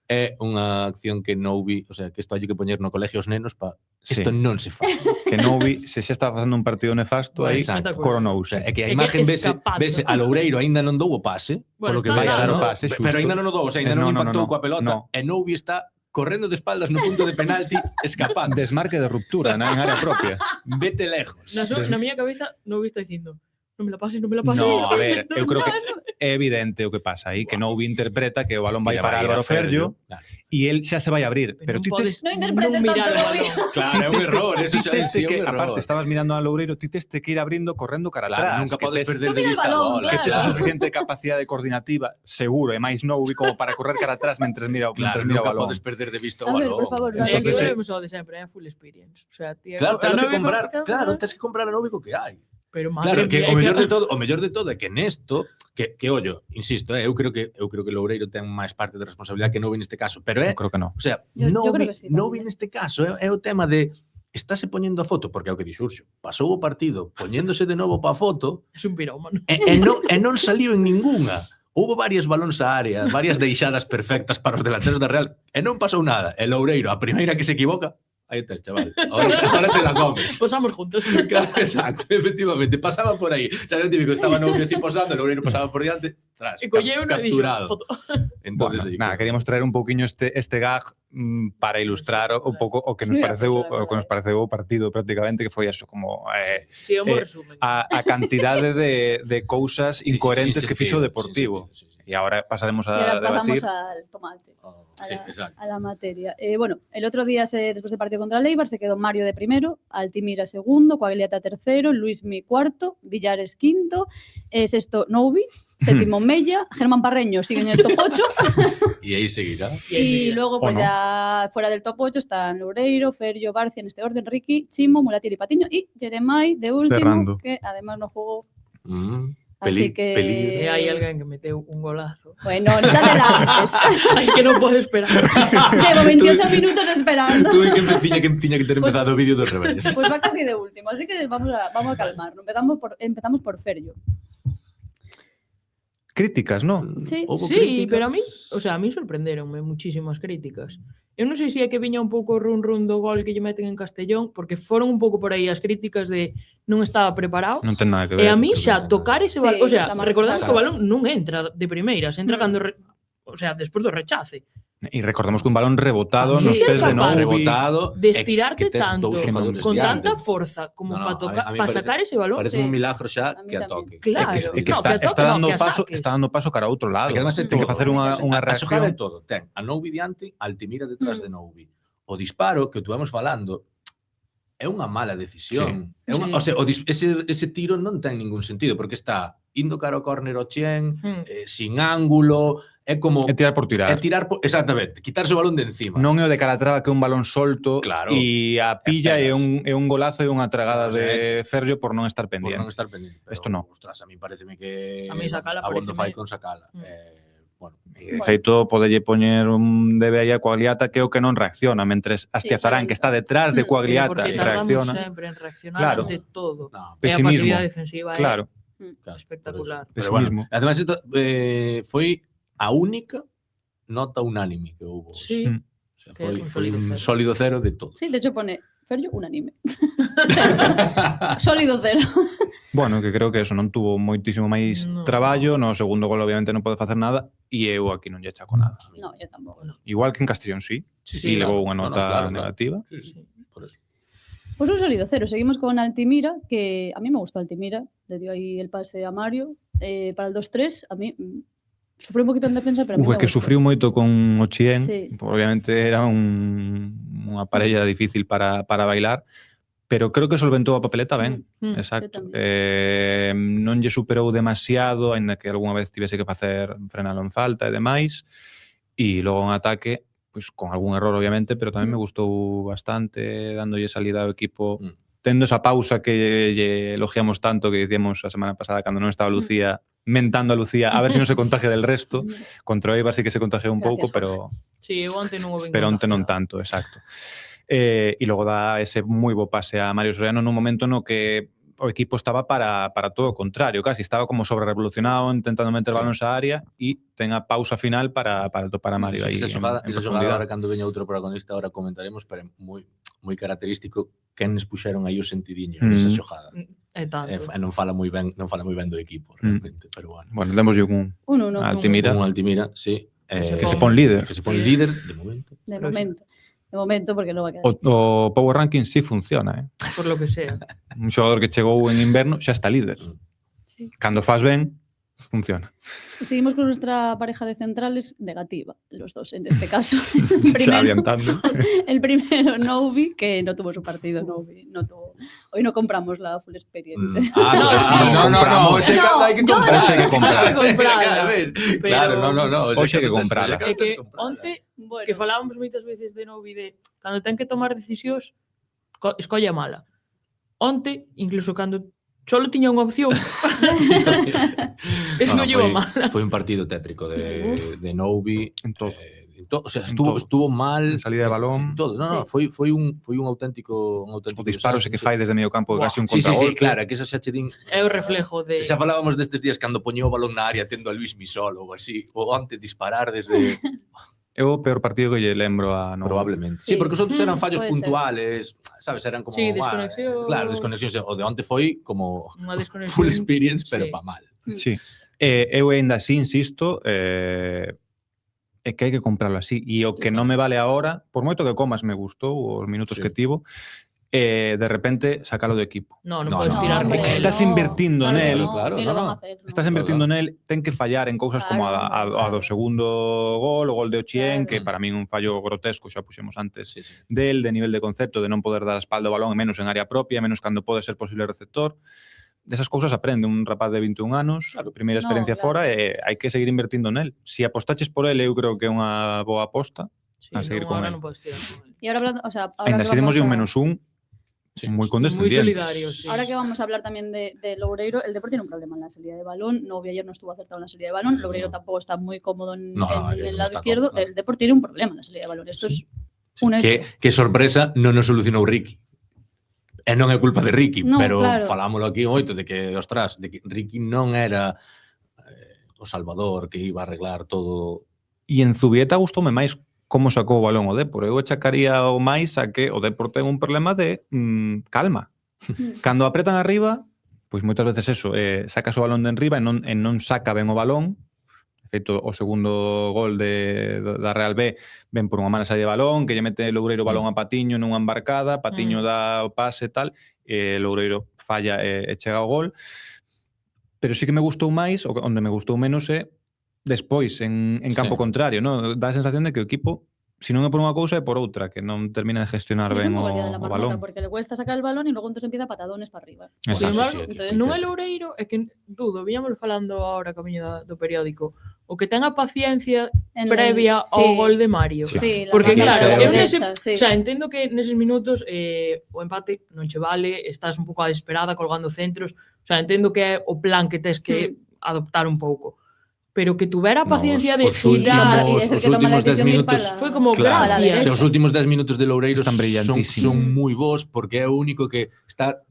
É unha acción que non vi, o sea, que isto hai que poñer no colegio os nenos para isto Sí. non se faz. Que non vi, se xa estaba facendo un partido nefasto, aí Exacto. coronouse. O sea, é que a É que imagen vese escapando. a Loureiro aínda non dou o pase, Bueno, polo que está vai a dar no o pase, xusto. pero aínda non o dou, o sea, aínda non impactou coa pelota, no. e Noubi está correndo de espaldas no punto de penalti, escapando. Desmarque de ruptura en área propia. Vete lejos. Na miña cabeza non viste dicindo non me la pases, non me la pases. No, a ver, eu creo que No. é evidente o que pasa aí, que Noubi interpreta que o balón vai Que para ir a Álvaro Ferllo Claro, e el xa se vai abrir, pero non ti tes podes No interpretes non mirar tanto, o Noubi. balón. claro é un error, eso xa tes é que, un error. aparte, estabas mirando a Loureiro, ti tes que ir abrindo correndo cara Claro, atrás. nunca que podes tes- perder Tú de mira el vista balón, o gol. claro. que tes a suficiente capacidade coordinativa, seguro, e máis Noubi como para correr cara atrás mentre mira, Claro, mentre mira o nunca balón. podes perder de vista o A ver, balón. por favor, E aquí Entonces, volvemos ao de sempre, é full experience. O sea, tío, Claro, tens a que nove comprar, con- claro, tens que comprar a Noubi co que hai. Pero madre Claro, que mía, o mellor de todo é que nesto, que ollo, insisto, eu creo que Loureiro ten máis parte de responsabilidade que Noubi neste caso, pero Eu creo que non. o sea, Yo creo Noubi que sí, Noubi tamén. neste caso é o tema de estáse poñendo a foto, porque é o que di Xurxo, pasou o partido poñéndose de novo pa foto Es un pirómano. e non saliu en ningunha. Houve varios balóns á área, varias deixadas perfectas para os delanteros da Real e non pasou nada. E Loureiro, a primeira que se equivoca, aí estás, chaval. Ahora te la comes. Posamos juntos. Claro, exacto, efectivamente, pasaba por aí. Xa era o típico, estaba Noubi así posando, o Loureiro pasaba por diante, tras, E colleu unha e dixo, capturado. foto. Entonces, Bueno, aí, nada, queríamos traer un pouquiño este gag para ilustrar un pouco o que nos Sí, pareceu verdade. o que nos pareceu o partido prácticamente, que foi eso, como Sí, un bo Eh, resumen. a cantidade de cousas Sí, sí, incoherentes sí, que sí, fixo o sí, Deportivo. sí, sí, sí. Y ahora pasaremos Y a ahora debatir. pasamos al tomate. Sí, exacto. A la materia. Bueno, el otro día, después del partido contra el Eibar, se quedó Mario de primero, Altimira segundo, Coagliata tercero, Luismi cuarto, Villares quinto, sexto Noubi, séptimo Mella, Germán Parreño sigue en el top 8 Y ahí seguirá. y luego pues ¿O no? ya fuera del top 8 están Loureiro, Ferrio, Barcia en este orden, Ricky, Chimo, Mulatier y Patiño y Jeremai de último, Cerrando. que además no jugó. Mm, Así que... peligro. E hai alguén que meteu un golazo. Bueno, no te adelantes. Es que non podo esperar. Llevo 28 minutos esperando. Tú que tiña que ter empezado o vídeo do revés. Pues va casi de último, así que vamos a calmarnos. Empezamos por Ferrio. Críticas, ¿no? Sí. Houbo Sí, críticas. pero a mí sorprenderonme muchísimas críticas. Eu non sei se é que viña un pouco run do gol que lle meten en Castellón, porque foron un pouco por aí as críticas de non estaba preparado. Non ten nada que E ver. a mí creo xa que tocar ese Sí, balón, o sea, la marca recordamos xa. que o balón non entra de primeiras, entra Mm. cando o sea, despois do rechace. E recordamos que un balón rebotado Sí, nos sí, pés de capaz. Noubi. Rebotado De e estirarte que tes tanto, dous xogadores con diante. tanta forza como No, no, para a tocar, mí para parece- sacar ese balón. Parece Sí. un milagro xa A mí que a tamén. toque. Claro. É que No, está, que a toque, dando que a paso, saques. está dando paso cara a outro lado. É que además é Ten que todo. facer unha A xogada é reacción. todo. Ten a Noubi diante, Altimira detrás de Noubi. O disparo que estuvemos falando é unha mala decisión. É unha, Sí. o sea, ese tiro non ten ningún sentido porque está indo cara ao córner ao Chien, sin ángulo, é como É tirar por tirar. exactamente, quitarse o balón de encima. Non é o de Calatrava que é un balón solto Claro. e a pilla é pegas. un golazo e unha tragada Claro, de Ferrio por non estar por non pendiente. estar pendiente. Pero, Esto no. Ostras, a mí pareceme que A mí Sacala abondo pareceme- fai con Sacala. Mm. Bueno, E, de feito, podelle poñer un debe aí a Coagliata que é o que non reacciona, mentres Astiazarán, que está detrás de Mm, Coagliata, Porque e tardamos reacciona. sempre en reaccionar Claro. ante todo. no. E a Pesimismo. pasividade defensiva é Claro. Claro, Espectacular. por eso. Pero bueno, Pesimismo. además esta foi a única nota unánime que houve hoxe. Sí. Mm. O sea, Que foi, é un foi sólido un cero. sólido cero de todo. Sí, de hecho pone Ferllo unánime. Sólido cero. Bueno, que creo que eso non tuvo moitísimo máis No. traballo, no segundo gol obviamente non pode facer nada e eu aquí non lle chaco nada. No, yo tampoco. Igual que en Castellón sí, Sí, levou claro. unha No, no, nota claro, claro. negativa. Sí, sí, por eso. Pues un sólido cero. Seguimos con Altimira, que a mí me gustó Altimira. Le dio ahí el pase a Mario. Para el 2-3, a mí sufrió un poquito en defensa, pero a mí me Que gustó. sufriu moito con o Chien, Sí. obviamente era unha parella difícil para bailar, pero creo que solventou a papeleta ben. Mm, Exacto. eu tamén. Non lle superou demasiado, aínda que algunha vez tivese que facer frenalo en falta e demais, e logo en ataque, pois con algún error obviamente, pero tamén me gustou bastante, dándolle salida ao equipo, tendo esa pausa que lle elogiamos tanto, que dicíamos a semana pasada cando non estaba Lucía, mentando a Lucía, a ver se non se contagia del resto. Contra o Eibar sí que se contagiou un pouco, Gracias, pero Sí, eu onte non o vin onte non contagiado. tanto, exacto. E logo dá ese moi bo pase a Mario Soriano nun momento no que o equipo estaba para todo o contrario, casi estaba como sobre revolucionado intentando meter Sí. balóns á área e ten a pausa final para topar a Mario aí Esa xogada, en esa xogada profundidade. ahora cando veña outro protagonista ahora comentaremos, pero é moi característico quen puxeron aí o sentidiño nesa xogada. É tanto. E non fala moi ben do equipo realmente, pero bueno. Bueno, demos un 1-1. Altimira Un Altimira, sí. que se pon líder. Que se pon líder de momento. De momento. De momento, porque no va a quedar. O Power Ranking sí funciona, Por lo que sea. Un xogador que chegou en inverno xa está líder. Sí. Cando faz ben, funciona. Seguimos con nuestra pareja de centrales negativa, los dos en este caso. Xa adiantando. El primero, Novi, que no tuvo su partido. Novi, no tuvo. Hoy no compramos la full experience. No, hoxe hai que comprar. Hoxe hai que comprar. Hai que comprarla. Cada vez. Pero- Claro, no. Hoxe hai que comprarla. É que onte Bueno, que falábamos moitas veces de Novi de cando ten que tomar decisións escolla mala. Onte, incluso cando solo tiña unha opción, escolliu a mala. Foi un partido tétrico de Novi. En todo. O sea, En todo. estuvo mal En salida de balón. en todo. No, Sí. foi un auténtico O disparo ese que fai desde medio campo, Buah. casi un Sí, contragolpe. claro, que esa xa che din. É o reflejo de Xa falábamos destes días cando poñía o balón na área tendo a Luis Misol ou así, ou antes disparar desde É o peor partido que lle lembro a Novi. probablemente. Sí. Sí, porque os outros eran fallos Puede ser. puntuales, sabes, eran como Sí, desconexións. claro, desconexións. O de onte foi como unha desconexión. full experience, pero Sí. pa mal. Sí. Eu ainda así insisto, é que hai que comprarlo así. E o que non me vale agora, por moito que comas me gustou os minutos Sí. que tivo, de repente sacalo do equipo. No, non No, podes no, tirar hombre, con que el. estás invirtiendo nel. Claro, ni no, lo van no. a hacer, no. Estás invirtiendo nel, ten que fallar en cousas como a do segundo gol, o gol de Ochien, Claro. que para min un fallo grotesco, xa puxemos antes Sí, sí. del, de nivel de concepto, de non poder dar a espalda ao balón, e menos en área propia, menos cando pode ser posible receptor. Desas cousas aprende un rapaz de 21 anos, Claro. primeira No, experiencia claro. fora, e hai que seguir invertindo nel. Si apostaches por el, eu creo que é unha boa aposta. Sí, a seguir con ahora él. non podes tirar con el. Y ahora hablando, o sea, ahora Ainda que si demos vamos un a- menos un, Sí. moi Moi condescendientes. solidario, sí. Ahora que vamos a hablar también de Loureiro, el Depor tiene un problema en la salida de balón. Novi ayer no estuvo acertado en la salida de balón. Loureiro tampoco está muy cómodo en, No, en ayer el no lado está izquierdo. cómodo. El Depor tiene un problema en la salida de balón. Esto es un hecho. Que sorpresa non nos solucionou Ricky. E non é culpa de Ricky, No, pero claro. falámoslo aquí moito de que, ostras, de que Ricky non era o salvador que iba a arreglar todo. E en Zubieta gustoume máis como sacou o balón o Depor. Eu achacaría o máis a que o Depor ten un problema de calma. Cando apretan arriba, pois moitas veces eso, sacas o balón de enriba e non saca ben o balón. De feito, o segundo gol da Real B ven por unha mala saída de balón, que lle mete Loureiro o balón a Patiño nunha embarcada, Patiño dá o pase e tal, e Loureiro falla e chega ao gol. Pero sí que me gustou máis, onde me gustou menos é despois, en campo Sí. contrario, ¿no? Dá a sensación de que o equipo, se non é por unha cousa, é por outra, que non termina de gestionar Es ben un o poco el día de la marmota, balón. porque le cuesta sacar el balón y luego entonces empieza patadones para arriba. Exacto. Sin embargo, Sí, aquí entonces, non é foi Loureiro, é que dudo, viñamos falando ahora camiño do periódico, o que ten a paciencia En previa sí. ao gol de Mario. Sí, la Porque banda claro, eu derecha, sí. O sea, entendo que neses minutos o empate non che vale, estás un pouco a desesperada colgando centros, o sea, entendo que é o plan que tes que adoptar un pouco. pero que tuvera a paciencia de os tirar. Y es el que toma la últimos 10 decisión de ir minutos... para la- Foi como Claro, a la gracias. derecha. os últimos 10 minutos de Loureiro Están brillantísimos. son moi bons porque é o único que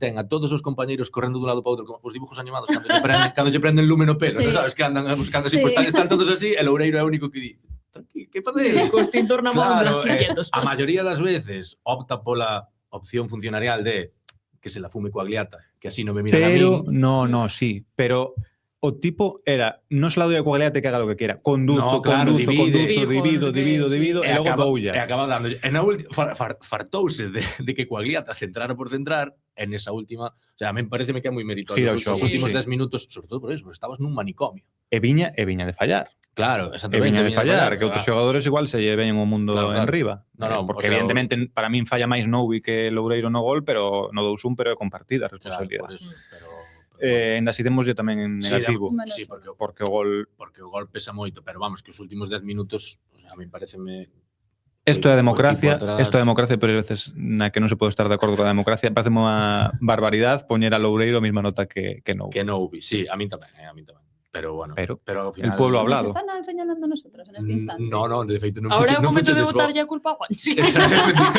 ten a todos os compañeiros correndo dun lado para outro, como os dibujos animados cando lle prenden lume no pelo, Sí. non sabes que andan buscando así, Sí. pues están todos así, e Loureiro é o único que di, tranquilo, que facer? Co extintor na mão, Claro, quietos. a maioría das veces opta pola opción funcionarial de que se la fume coa gliata, que así non me miran Pero, a min. no, sí. Pero o tipo era, no se la doy a coagliate que haga lo que quiera. Conduzo, No, claro, divide. divido, Sí. e logo doulla. E acaba dando. E na última fartouse de que coa gliata centrara por centrar, en esa última, o sea, a mí pareceme que é moi meritorio Gira o os xogo, últimos sí. 10 minutos, sobre todo por eso, porque estabas nun manicomio. E viña de fallar. Claro, E exactamente. viña de fallar, que claro. outros xogadores igual se lle ven o mundo Claro, claro. en riba. No, Porque o sea, evidentemente para min falla máis Novi que Loureiro no gol, pero no 2-1, pero é compartida a Claro, responsabilidade. por eso, pero Ainda así temoslle tamén en sí, negativo, Menos sí, uno. porque o gol... porque o gol pesa moito, pero vamos, que os últimos 10 minutos, o sea, a mí pareceme Isto é o democracia, equipo atrás. isto é democracia, pero a veces na que non se pode estar de acordo coa democracia, parece unha barbaridade poñer a Loureiro a mesma nota que Novi. que non vi. Sí, a mí tamén, Pero bueno, Pero ao final el pueblo ha hablado. Nos están señalando nosotras en este instante. No, de feito non Ahora é o non momento de fechedes botar vos. ya a culpa a Juan.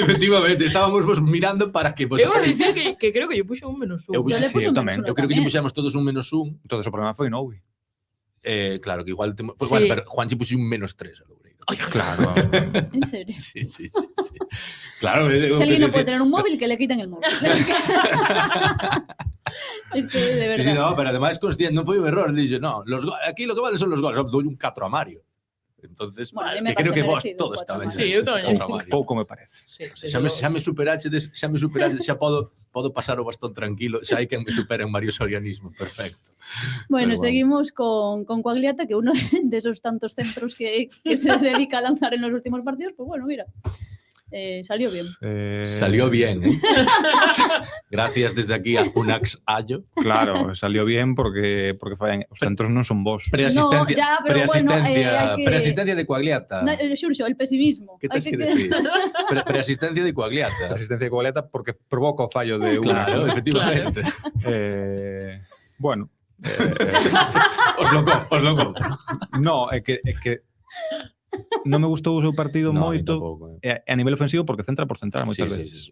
Efectivamente, estábamos vos mirando para que Eu vou dicir que creo que lle puxo un menos un. Eu Yo le Sí, puse eu un tamén. menos uno Eu creo que lle tamén. puxemos todos un -1. Entonces o problema foi Novi. Claro, que igual pues Sí. bueno, pero Juanchi puxo un -3 a Loureiro. Ay, Claro. En serio. Sí. Claro, Si alguien no puede tener un móvil, que le quiten el móvil. Es que de verdad. Sí, no, pero además consciente, non foi un error, dice, no, aquí lo que vale son los goles, doy un 4 a Mario. Entonces, Bueno, a mí me que creo que parece vos merecido, todos 4 a tamén Mario. Sí, eu tamén. 4 a Mario. Pouco me parece. Sí, Xa me superachedes, xa podo pasar o bastón tranquilo, xa hai quen me supera en Mario Sorianismo, perfecto. Bueno, Pero bueno. seguimos con Coagliata, que uno de esos tantos centros que se dedica a lanzar en los últimos partidos, pues bueno, mira, salió bien. Salió bien, ¿eh? Gracias desde aquí a Unax Ayo. Claro, salió bien porque fallan. Os centros non son vos. Preasistencia, No, ya, pero bueno, hay que- preasistencia de Coagliata. No, Xurxo, el pesimismo. ¿Qué Hay tens que decir? Preasistencia de Coagliata. Asistencia de coaleta porque provoca o fallo de una. Claro, efectivamente. Bueno, Os lo compro. no, é que non me gustou o seu partido No, a mí moito tampouco, e a nivel ofensivo porque centra por centrar moitas Sí, veces. sí.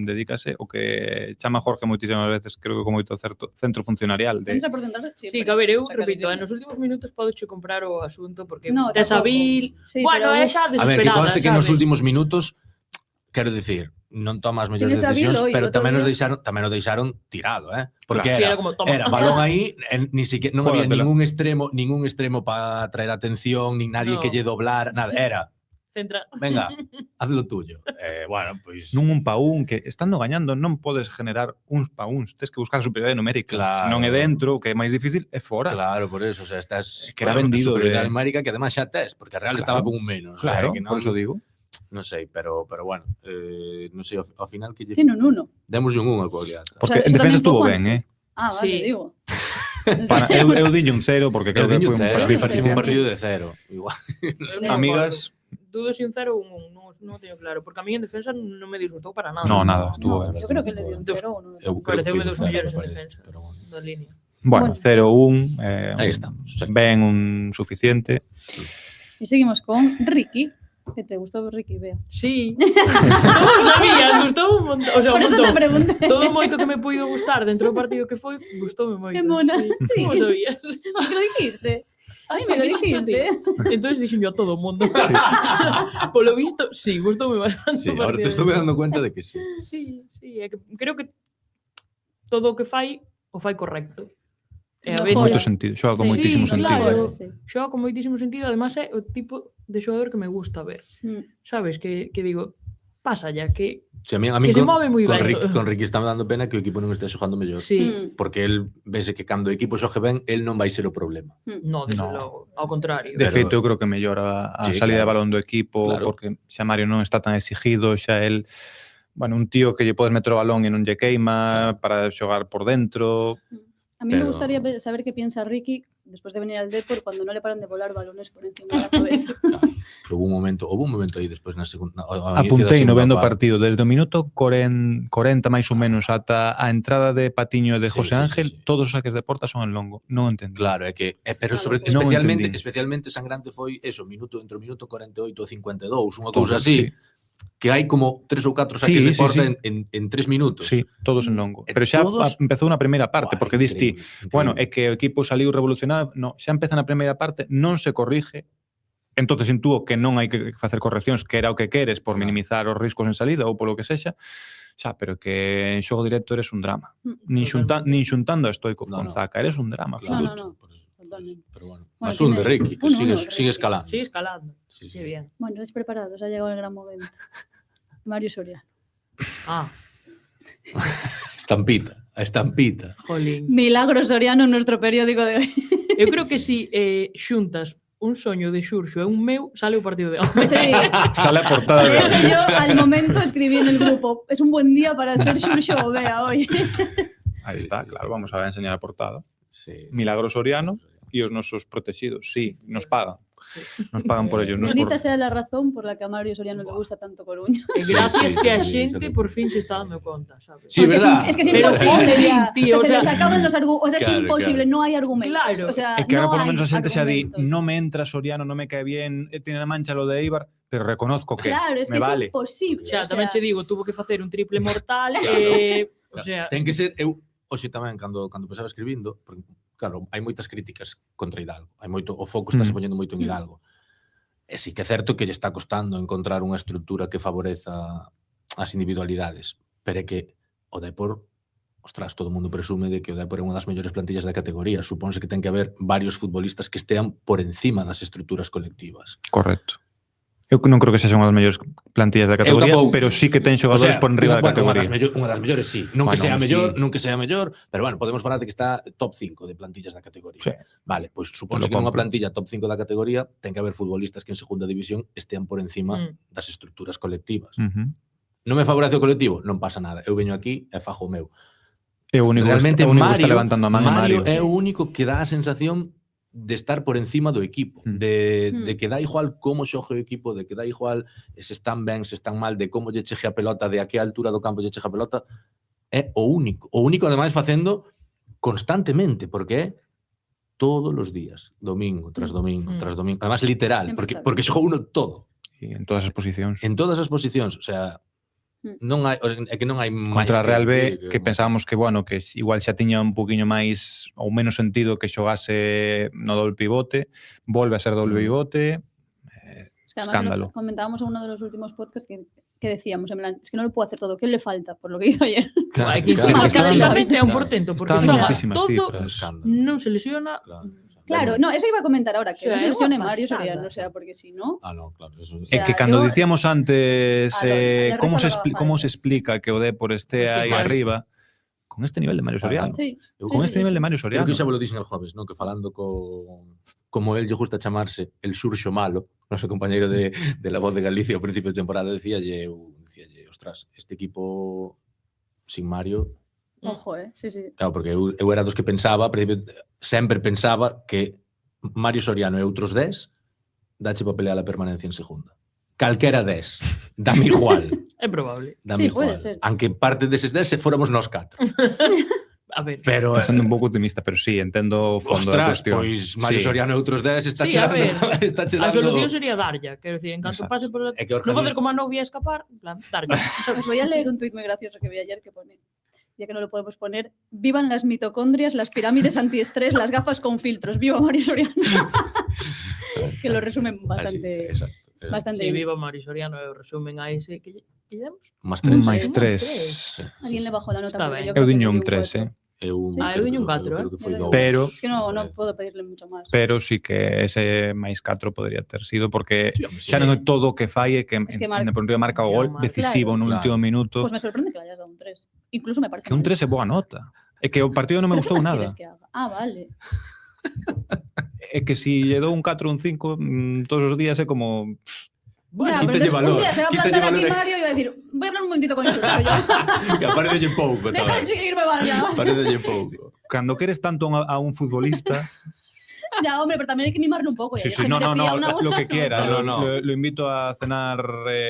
Dedícase o que chama Jorge moitísimas veces, creo que con moito centro funcionarial de Entra por central, Sí, que a ver, eu repito, nos últimos minutos podoche comprar o asunto porque No, tes a tampouco. Bill. Sí, Bueno, pero é xa A ver, desesperada, que conste que nos sabes? últimos minutos, quero dicir, non toma as mellores Tienes a Bill decisións, hoy, pero outro tamén día. nos deixaron tirado, Porque Sí, era como, toma. Era balón aí, ni siquiera non había Jógatela. ningún extremo para traer atención, ni nadie No. que lle doblar, nada, era, Centra. venga, haz lo tuyo. Bueno, pois non un pa un, que estando gañando non podes generar uns pa uns, tens que buscar a superioridade numérica. Claro. Se non é dentro, o que é máis difícil é fora. claro, por eso, o sea, estás Que era vendido superioridade de- numérica que además xa tes, porque a Real Claro. estaba con un menos, Claro, o sea, que por eso digo. non sei, pero bueno, non sei ao final que lle Tiene un 1. demos un 1 a Coagliata. Porque O sea, en eso defensa tamén estuvo fue ben, Juanchi. Ah, vale, Sí. digo. Eu dille un 0 porque creo que foi un cero, partido me pareció un suficiente. partido de 0, igual. Amigas, Dudo si un 0 o un 1, non o teño claro, porque a mí en defensa non me disgustou para nada. no, nada, estuvo No, ben. yo creo que le dio un 0 o 1. Eu creo que Pareceume foi dos un 0, mellores en me parece, defensa pero bueno. da línea. Bueno, Bueno. 0-1, Aí estamos. sí. ben un suficiente. Y seguimos con Ricky. Que te gustó Ricky, Bea. Sí. Non sabía, gustou un montón. O sea, Por un eso te montón. pregunté. Todo o moito que me puido gustar dentro do partido que foi, gustoume moito. Qué mona. Sí. Sí. Como sabías? ¿Me lo dijiste? Ay, me lo dijiste. Entonces dixen yo a todo o mundo. Polo visto, sí, gustoume bastante. Sí, o ahora te partido. estuve dando cuenta de que sí. Sí, é que creo que todo o que fai, o fai correcto. E a No, veces Moito Joder. sentido, xoga con Sí, moitísimo sentido. claro. Sí. xoga con moitísimo sentido, además é o tipo de xogador que me gusta ver. Sabes, que digo, pasa ya, que Sí, a mí Que se move moi ben. Con Ricky está me dando pena que o equipo non este xogando mellor. sí, Porque el vese que cando o equipo xogue ben, el non vai ser o problema. no, desde No. logo, ao contrario. De Pero- feito, eu creo que mellora a Sí, salida de claro. balón do equipo, Claro. porque xa Mario non está tan exigido, xa el, bueno, un tío que lle podes meter o balón e non lle queima para xogar por dentro. A mí me Pero- gustaría saber qué piensa Ricky después de venir al Depor cuando no le paran de volar balones por encima de la cabeza. Houve un momento aí despois na segunda. Apuntei no vendo o partido desde o minuto 40 máis ou menos ata a entrada de Patiño e de José Ángel, todos os saques de porta son en longo. Non entendo. Claro, é que pero sobre Non especialmente sangrante foi eso, entre o minuto 48 e 52, unha cousa así. Que hai como 3 ou 4 saques de porta en 3 minutos. Sí, todos en longo. Pero xa empezou na primeira parte, porque diste, bueno, é que o equipo saliu revolucionado, no, xa empeza na primeira parte, non se corrige, entonces intúo que non hai que facer correccións, que era o que queres por minimizar os riscos en salida ou polo que sexa, xa, pero que en xogo directo eres un drama. Nin xuntando a Stoichkov con Zaka, eres un drama absoluto. Pero bueno, Masún de Ricky, que sigue escalando. Sigue escalando. Sí, bien. Bueno, estáis preparados, ha llegado el gran momento. Mario Soriano. Estampita. Jolín. Milagro Soriano en nuestro periódico de hoy. Eu creo que si xuntas un soño de Xurxo e un meu, sale o partido de hoy. Sí. Sale a portada De de hecho, yo al momento escribí en el grupo, es un buen día para ser Xurxo o Bea hoy. Ahí está, claro, vamos a enseñar a portada. Sí, Milagro Soriano y os nosos protegidos, sí, nos pagan. Nos pagan por ellos. Bendita sea la razón por la que a Mario Soriano le gusta tanto Coruña. Gracias que a xente por fin se está dando conta, sabes? Sí, verdad. Es que es Pero imposible ya. tío, o sea, o se sea, les acaban los argumentos. O sea, claro, es imposible, claro. no hay argumentos. Claro. O sea, Es que ahora no por lo hay menos la gente se di, argumentos. no me entra Soriano, no me cae bien, tiene la mancha lo de Eibar, pero reconozco que Claro, es me que vale. es imposible. Xa, o sea, tamén che digo, tuvo que facer un triple mortal, o sea, ten que ser hoxe tamén cando pensaba escribindo, porque claro, hai moitas críticas contra Hidalgo. Hai moito o foco está se poñendo moito en Hidalgo. E sí que é certo que lle está costando encontrar unha estrutura que favoreza as individualidades, pero é que o Depor, ostras, todo o mundo presume de que o Depor é unha das mellores plantillas da categoría. Supónse que ten que haber varios futbolistas que estean por encima das estruturas colectivas. Correcto. Eu non creo que sexan as mellores plantillas da categoría, pero sí que ten xogadores por enriba da categoría. Unha das mellores, sí. Non que sea mellor, pero bueno, podemos falar de que está top 5 de plantillas da categoría. Sí. Vale, pois supónse que nunha plantilla top 5 da categoría ten que haber futbolistas que en segunda división estean por encima das estruturas colectivas. Non me favorece o colectivo? Non pasa nada. Eu veño aquí e fajo o meu. Realmente o único está levantando a man Mario é o único que dá a sensación de estar por encima do equipo, de que dá igual como xogue o equipo, de que dá igual se están ben, se están mal, de como lle chegue a pelota, de a que altura do campo lle chegue a pelota, é o único. O único, ademais, facendo constantemente, porque é todos os días, domingo tras domingo, tras domingo. Además, literal, porque xogou uno todo. Sí, en todas as posicións. En todas as posicións, o sea, non hai, é que non hai máis contra a Real B, que pensábamos que, bueno, que igual xa tiña un poquinho máis ou menos sentido que xogase no doble pivote, volve a ser doble pivote, es que además escándalo. Comentábamos en uno de los últimos podcasts que decíamos, en plan, es que no lo puedo hacer todo, ¿qué le falta? Por lo que hizo ayer. Hai que básicamente é un portento, porque Están xoga altísimas todo, cifras. non se lesiona. Claro, no, eso iba a comentar ahora, que O sea, no se é lesione unha Mario pasada. Soriano, o sea, porque si no... Ah, no, claro, eso É que cando dicíamos antes le como reza como se falta. explica que o Depor este aí arriba, con este nivel de Mario Soriano. Sí. Con este nivel de Mario Creo Soriano. que xa vos lo dixen el jueves, ¿no? Que falando como él lle gusta chamarse el Xurxo malo, noso compañeiro de La Voz de Galicia ao principio de temporada, decíalle, ostras, este equipo sin Mario... Ojo, sí, sí. Claro, porque eu era dos que pensaba, sempre pensaba que Mario Soriano e outros 10 dache para pelear a permanencia en segunda. Calquera 10, dame igual. É probable. Sí, Dame puede igual. ser. Aunque parte deses 10 se fóramos nós 4. A ver. Pero, Está sendo un pouco optimista, pero sí, entendo o fondo da ostras, cuestión. pois Mario Sí. Soriano e outros 10 está Sí, a ver, está a solución sería darlla, quero dicir, en canto Exacto. pase por la... É que Non facer como a novia escapar, en plan, darlla. Os voy a leer un tuit muy gracioso que vi ayer que pone, ya que no lo podemos poner, vivan las mitocondrias, las pirámides antiestrés, las gafas con filtros, viva Mario Soriano. Que lo resumen bastante, Exacto. bastante Si bien. viva Mario Soriano e o resumen a ese que demos. Más Un 3. máis Sí, 3. Alguien le bajó la nota. Está porque ben. yo creo Eu que diño le di un 3, cuatro. Eu diño un 4, creo que foi Yo 2. Pero- Es que no puedo pedirle mucho más. Pero sí que ese máis 4 podría ter sido, porque Sí, home, sí. xa non é todo o que fai, é que Es que marca. en Deportivo marca o gol Claro, decisivo no claro. último minuto, Pues me sorprende que le hayas dado un 3. Incluso me parece que un mal. 3 é boa nota. É que o partido non me ¿Pero qué gustou más nada. quieres que haga? Ah, vale. É que si lle dou un 4 ou un 5 todos os días é como... Ya, pero quítalle entonces valor, un día se va a quítalle plantar aquí valor. Mario y va a decir, voy a hablar un momentito con el Xurxo yo. Que aparece pouco, Deja de exigirme, Mario. Aparece pouco. Cando queres tanto a un futbolista, Ya, hombre, pero también hay que mimarlo un poco. y Sí, ayer sí, se no, merecía una lo que quiera. No, no. Lo invito a cenar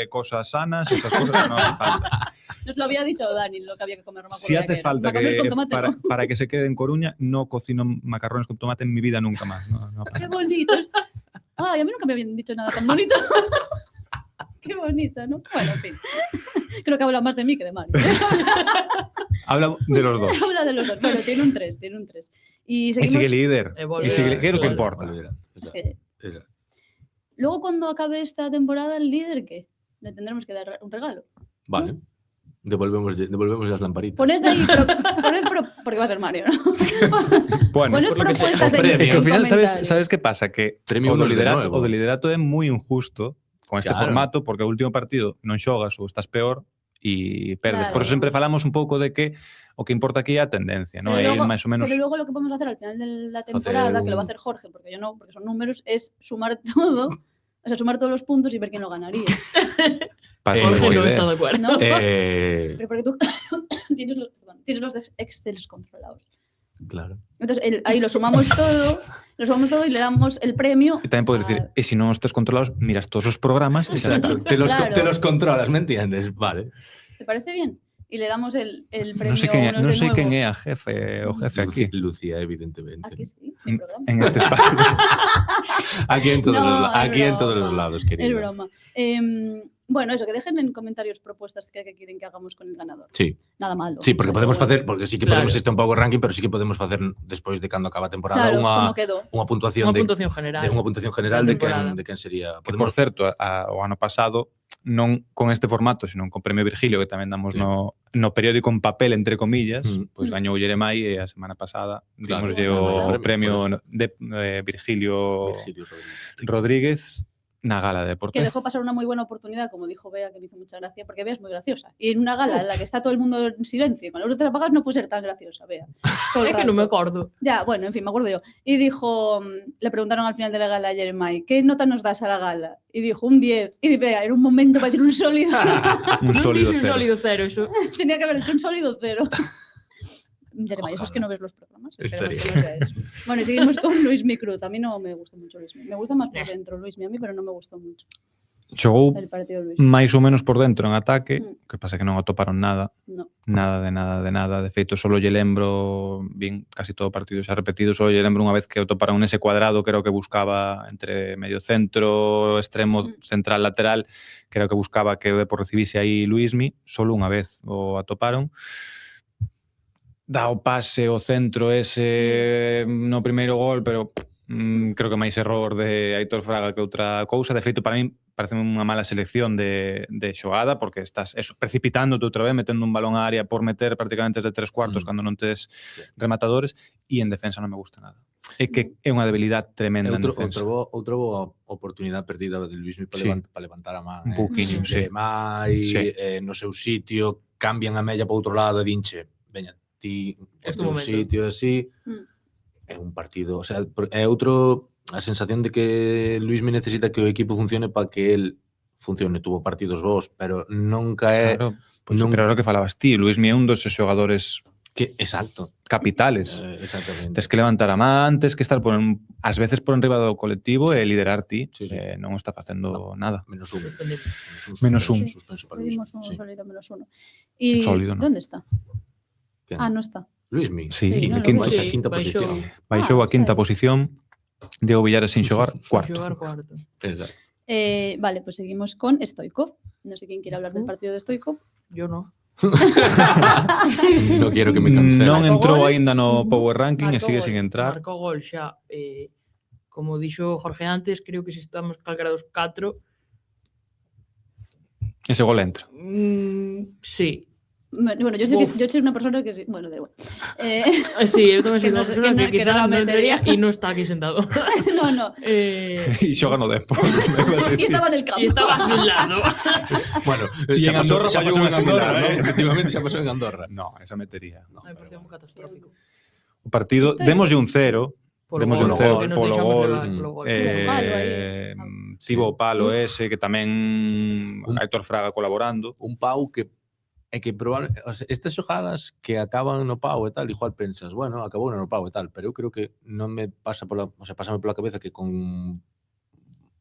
cosas sanas, esas cosas no hace falta. Nos lo había dicho Dani, lo que había que comer. No me acuerdo Si ya hace qué era. falta Macarrones que con tomate, ¿no? para que se quede en Coruña, no cocino macarrones con tomate en mi vida nunca más. No pasa Qué nada. bonito. Ay, a mí nunca me habían dicho nada tan bonito. Qué bonito, ¿no? Bueno, en fin. Creo que habla más de mí que de Mario. Habla de los dos. Habla de los dos. Bueno, tiene un 3. Y Y seguimos... sigue líder. Volve Y sigue, a- ¿qué es lo que claro. importa? Olvidate. Es que Exacto. luego cuando acabe esta temporada, el líder, ¿qué? Le tendremos que dar un regalo. Vale. Devolvemos las lamparitas. Poned ahí, porque va a ser Mario, ¿no? Bueno, Poned por lo que sea. propuestas en, Premio. es que al final, comentarios. ¿sabes qué pasa? Que Premio o do unos de nuevo. liderato é moi injusto con este Claro. formato, porque o último partido non xogas ou estás peor e perdes. Claro. Por eso sempre falamos un pouco de que o que importa aquí é a tendencia, ¿no? Pero É ir máis ou menos... Pero luego lo que podemos hacer al final de la temporada, que lo va a hacer Jorge, porque yo no, porque son números, es sumar todo, o sea, sumar todos los puntos y ver quién lo ganaría. Parece Jorge moi no boa idea. está de acuerdo. ¿No? Eh, Pero porque tú tienes los Excels controlados. claro. Entonces ahí lo sumamos todo y le damos el premio. E tamén podes dicir, e se non estes controlados, miras todos os programas e xa está. Exacto. Te los Claro. controlas, ¿me entiendes? Vale. ¿Te parece bien? Y le damos el premio Non sei quen é, unos non de sei nuevo. quen é a jefe, o jefe aquí. Lucía, evidentemente. Aquí sí, mi programa. En este espacio. Aquí en todos, No, los, aquí es en todos los broma. lados, Es querido. broma. Bueno, eso, que dejen en comentarios propuestas que quieren que hagamos con el ganador. Sí, Nada malo. sí, porque podemos Pero- facer, porque sí que Claro. podemos este un pouco ranking, pero sí que podemos facer despois de cando acaba a temporada Claro, unha como quedó. puntuación Unha de puntuación general. unha puntuación general Da de temporada. quen sería. Que, por Podemos certo, o ano pasado, non con este formato, sino con Premio Virgilio, que tamén damos Sí. no periódico en papel, entre comillas, pois Mm. gañou Jeremai e a semana pasada Claro. dimoslle Claro. o premio Por de Virgilio Virgilio Rodríguez. Rodríguez na gala de Que deporte. dejó pasar una muy buena oportunidad, como dijo Bea, que me hizo mucha gracia, porque Bea es muy graciosa. Y en una gala en la que está todo el mundo en silencio, con las luces apagadas, no puede ser tan graciosa, Bea. Todo el É que non me rato. acordo. Ya, bueno, en fin, me acuerdo yo. Y dijo, le preguntaron al final de la gala a Jeremiah, ¿qué nota nos das a la gala? Y dijo, un 10. Y Bea, era un momento para decir un sólido. Un Non sólido dixo un cero. sólido cero, eso. Tenía que haber dicho un sólido 0. Jeremiah, eso es que no ves los programas. Esperemos que no sea eso. Bueno, y seguimos con Luismi Cruz. A mí no me gusta mucho Luismi. Me gusta más por dentro Luismi a mí, pero no me gustó mucho Xogou el partido de Luismi. máis ou menos por dentro en ataque, Mm. que pasa que non atoparon nada. No. Nada de nada de nada. De feito, solo lle lembro, bien, casi todo o partido xa repetido, solo lle lembro unha vez que o toparon nese cuadrado, que era o que buscaba entre medio centro, extremo, central, lateral, que era o que buscaba que o Depor recibise aí Luismi, solo unha vez o atoparon. Dá o pase o centro ese no primeiro gol, pero creo que máis error de Aitor Fraga que outra cousa. De feito, para mí parece unha mala selección de xogada, porque estás eso, precipitándote outra vez, metendo un balón á área por meter prácticamente desde 3/4 cando non tes rematadores, e en defensa non me gusta nada. É que é unha debilidade tremenda en defensa. Outra boa oportunidade perdida de Luismi para Sí. levantar a man. Un pouquiño, sí. Mai, Sí. no seu sitio, cambian a mella para outro lado e dinche, veña, ti, É o tu teu momento. sitio así. Mm. É un partido, o sea, é outro a sensación de que Luismi necesita que o equipo funcione para que el funcione. Tuvo partidos bons, pero nunca é Claro, pois, non- pero era o que falabas ti, Luismi é un dos xogadores que exacto. capitales. Exactamente. Tes que levantar a man, tes que estar ás veces por enriba do colectivo e liderar ti. Sí, sí. Non está facendo nada. Menos un. Menos un. Suspenso para Luismi. Pedimos un Sí. sólido -1. ¿Y Sólido, ¿no? dónde está? Quen? Ah, no está. Luismi. Sí, Sí, no, a quinta, lo Baixa vi. a quinta baixou. posición. baixou a quinta está aí. posición, Diego Villares sin xogar, cuarto. Xogar cuarto. Exacto. Vale, pues seguimos con Stoikov. No sé quién quiere hablar del partido de Stoikov. Yo no. No quiero que me cancelen. Non Marcou entrou gol. aínda no Power Ranking e Marcou sigue gol, sin entrar. Marcou gol xa. Como dixo Jorge antes, creo que se estamos calcara dos 4. Ese gol entra. Sí. Bueno, yo soy una persona que sí. Bueno, da igual. Sí, eu tamén Que soy no unha sé- persona que no- que que quizá no la non entraría metería. e non está aquí sentado. no. E xoga no Depor. Aquí estaba en el campo. E estaba a su lado. Bueno, Y en Andorra xa fallou pasou unha en Andorra, similar, ¿no? Efectivamente, xa pasou en Andorra. No, esa metería. No, Me pero pareceu un bueno. catastrófico. O partido, Estoy- démoslle un 0, Polo Demos gol, un cero que nos polo deixamos gol, levar polo gol. Puso palo aí. tivo o palo ese, que tamén Aitor Fraga colaborando. Un Pau que É que o sea, estas xogadas que acaban no pau e tal, igual pensas, bueno, acabou no pau e tal, pero eu creo que non me pasa o sea, pásame pola cabeza que con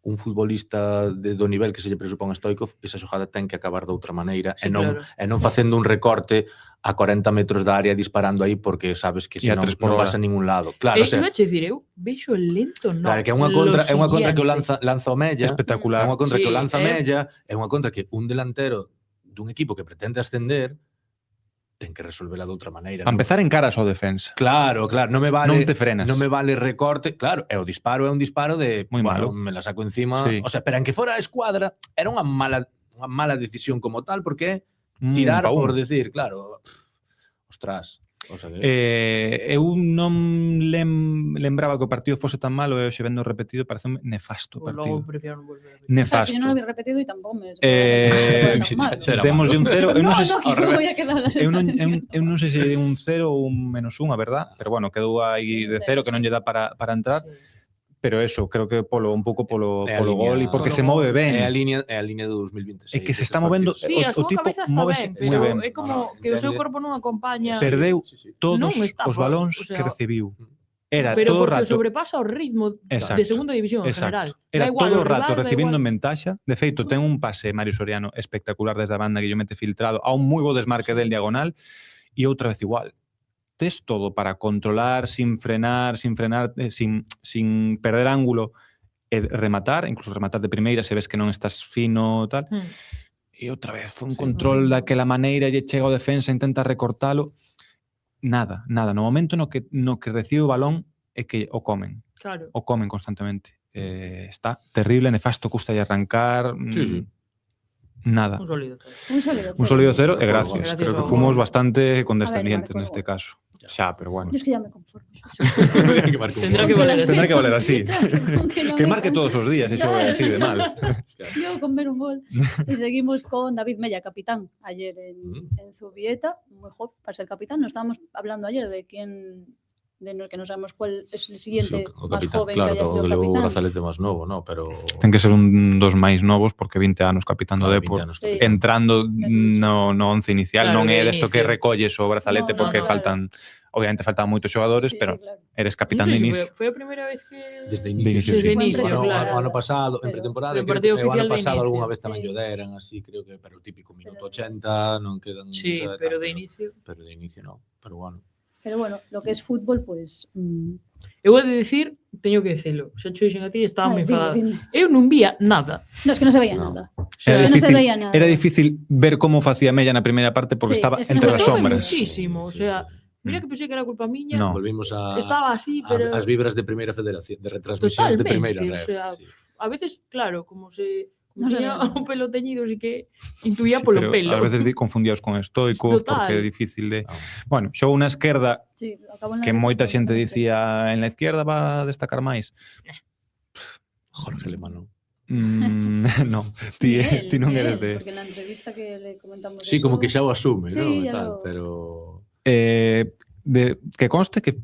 un futbolista do nivel que se lle presupón a Stoichkov, esa xogada ten que acabar de outra maneira Sí, e non facendo un recorte a 40 metros da área disparando aí porque sabes que E a senón 3 por non hora. vas a ningún lado. Claro, o sea, Iba a dicir, eu vexo lento, non. claro, que é unha contra que o lanza o Mella, Espectacular. é unha contra Sí, que o lanza é- Mella, é unha contra que un delantero dun equipo que pretende ascender ten que resolvela de outra maneira. A non? empezar en caras ao defensa. Claro, non me vale Non te frenas. non me vale recorte, claro, e o disparo é un disparo de, Moi bueno, malo. me la saco encima, Sí. o sea, pero en que fora a escuadra era unha mala decisión como tal, porque Un tirar pa un. por decir, claro, ostras, o sea que Eu non lembraba que o partido fose tan malo e hoxe vendo repetido parece nefasto o Pois logo partido. prefiero non volver a ver. Claro, Nefasto. si yo no lo había repetido y tampoco me... Eh, Será Demos de un 0, eu non sei se que ao me revés. voy a quedar la eu non, sensación. eu non sei se lle dei un 0 ou un -1, a verdad, pero bueno, quedou aí de 0 que non lle dá para entrar, Sí. pero eso, creo que un pouco polo É a liña- gol e porque polo se move gol. ben. é a línea do 2026. É que se ese está movendo- partido. Sí, o a súa tipo cabeza está móvese ben, moi pero ben. é como que o seu entende? corpo non acompaña. Perdeu todos Non está os por- balóns o sea, que recibiu. Era pero todo o porque rato. sobrepasa o ritmo Exacto, de segunda división en general. Exacto. Era Da igual, todo o o rato rival, da recibindo en igual. ventaxa. De feito, ten un pase Mario Soriano espectacular desde a banda que yo mete filtrado a un moi bo desmarque del diagonal e outra vez igual. Tes todo para controlar sin frenar, sin perder ángulo e rematar, incluso rematar de primeira se ves que non estás fino tal. E outra vez, foi un Sí, control daquela maneira, lle chega o defensa, intenta recortalo. Nada. No momento no que recibe o balón é que o comen constantemente. Está terrible, nefasto, custa lle arrancar. Sí, sí. Nada. Un sólido. Un sólido 0 e Gracias. gracias. Gracias Creo que ao fomos gol. bastante condescendientes Marco, neste gol. caso. Xa, pero bueno. Yo es que ya me conformo. Que marque un Tendrá gol. que valer así. Tendrá que valer así. no Que me marque todos os días, iso é así de mal. Yo con ver un gol. Y seguimos con David Mella, capitán, ayer en Zubieta. Muy joven para ser capitán. Nos estábamos hablando ayer de quién, que no sabemos cuál es el siguiente O más capitán, joven claro, que haya o sido levou o capitán. brazalete máis novo, no, pero Ten que ser un dos máis novos porque 20 anos capitán do Claro, Depor. 20 anos Sí. capitán. Entrando no once inicial, Claro, non é de desto que inicio. recolles o brazalete No, porque claro. faltan, obviamente faltan moitos xogadores, Sí, pero sí, claro. eres Non capitán sei de se inicio. foi a primeira vez que... desde De inicio, inicio, sí. sí. Fue en O pretemporada, ano pasado, en pero- pretemporada, pero creo partido que o ano oficial de pasado algunha inicio. vez tamén Sí. lle deran así, creo que, pero o típico minuto Pero- 80, non quedan Sí, tal, pero de inicio. Pero de inicio no, pero bueno. Pero bueno, lo que es fútbol, pues. Eu vou de dicir, teño que dicilo, xa cho dixen a ti, estaba moi Ay, dime, enfadada. dime. Eu non vía nada. No, es que no se veía No. nada. Era que no se difícil, veía nada. era difícil ver cómo facía Mella na primeira parte porque Sí, estaba es que no entre se as veía sombras. Muchísimo, o Sí, sea, sí. mira que pensei que era culpa miña. No. Volvimos a Estaba así, pero as vibras de primeira federación, de retransmisións de primeira totalmente, o ref. sea, Sí. a veces, claro, como se No se tiña ve nada. o pelo teñido, así que intuía Sí, polo pero pelo. a veces confundíaos con Stoichkov Total. porque é difícil de... Ah, Bueno, xogou na esquerda Sí, acabó en la que derecha, moita pero xente no sé. dicía en la izquierda va a destacar máis. Jorge Lemano. No, ti, Ni él, ti non ni eres él, de... Porque en la entrevista que le comentamos. Sí, eso, como que xa o asume, Sí, ¿no? E ya tal, lo- pero Que conste que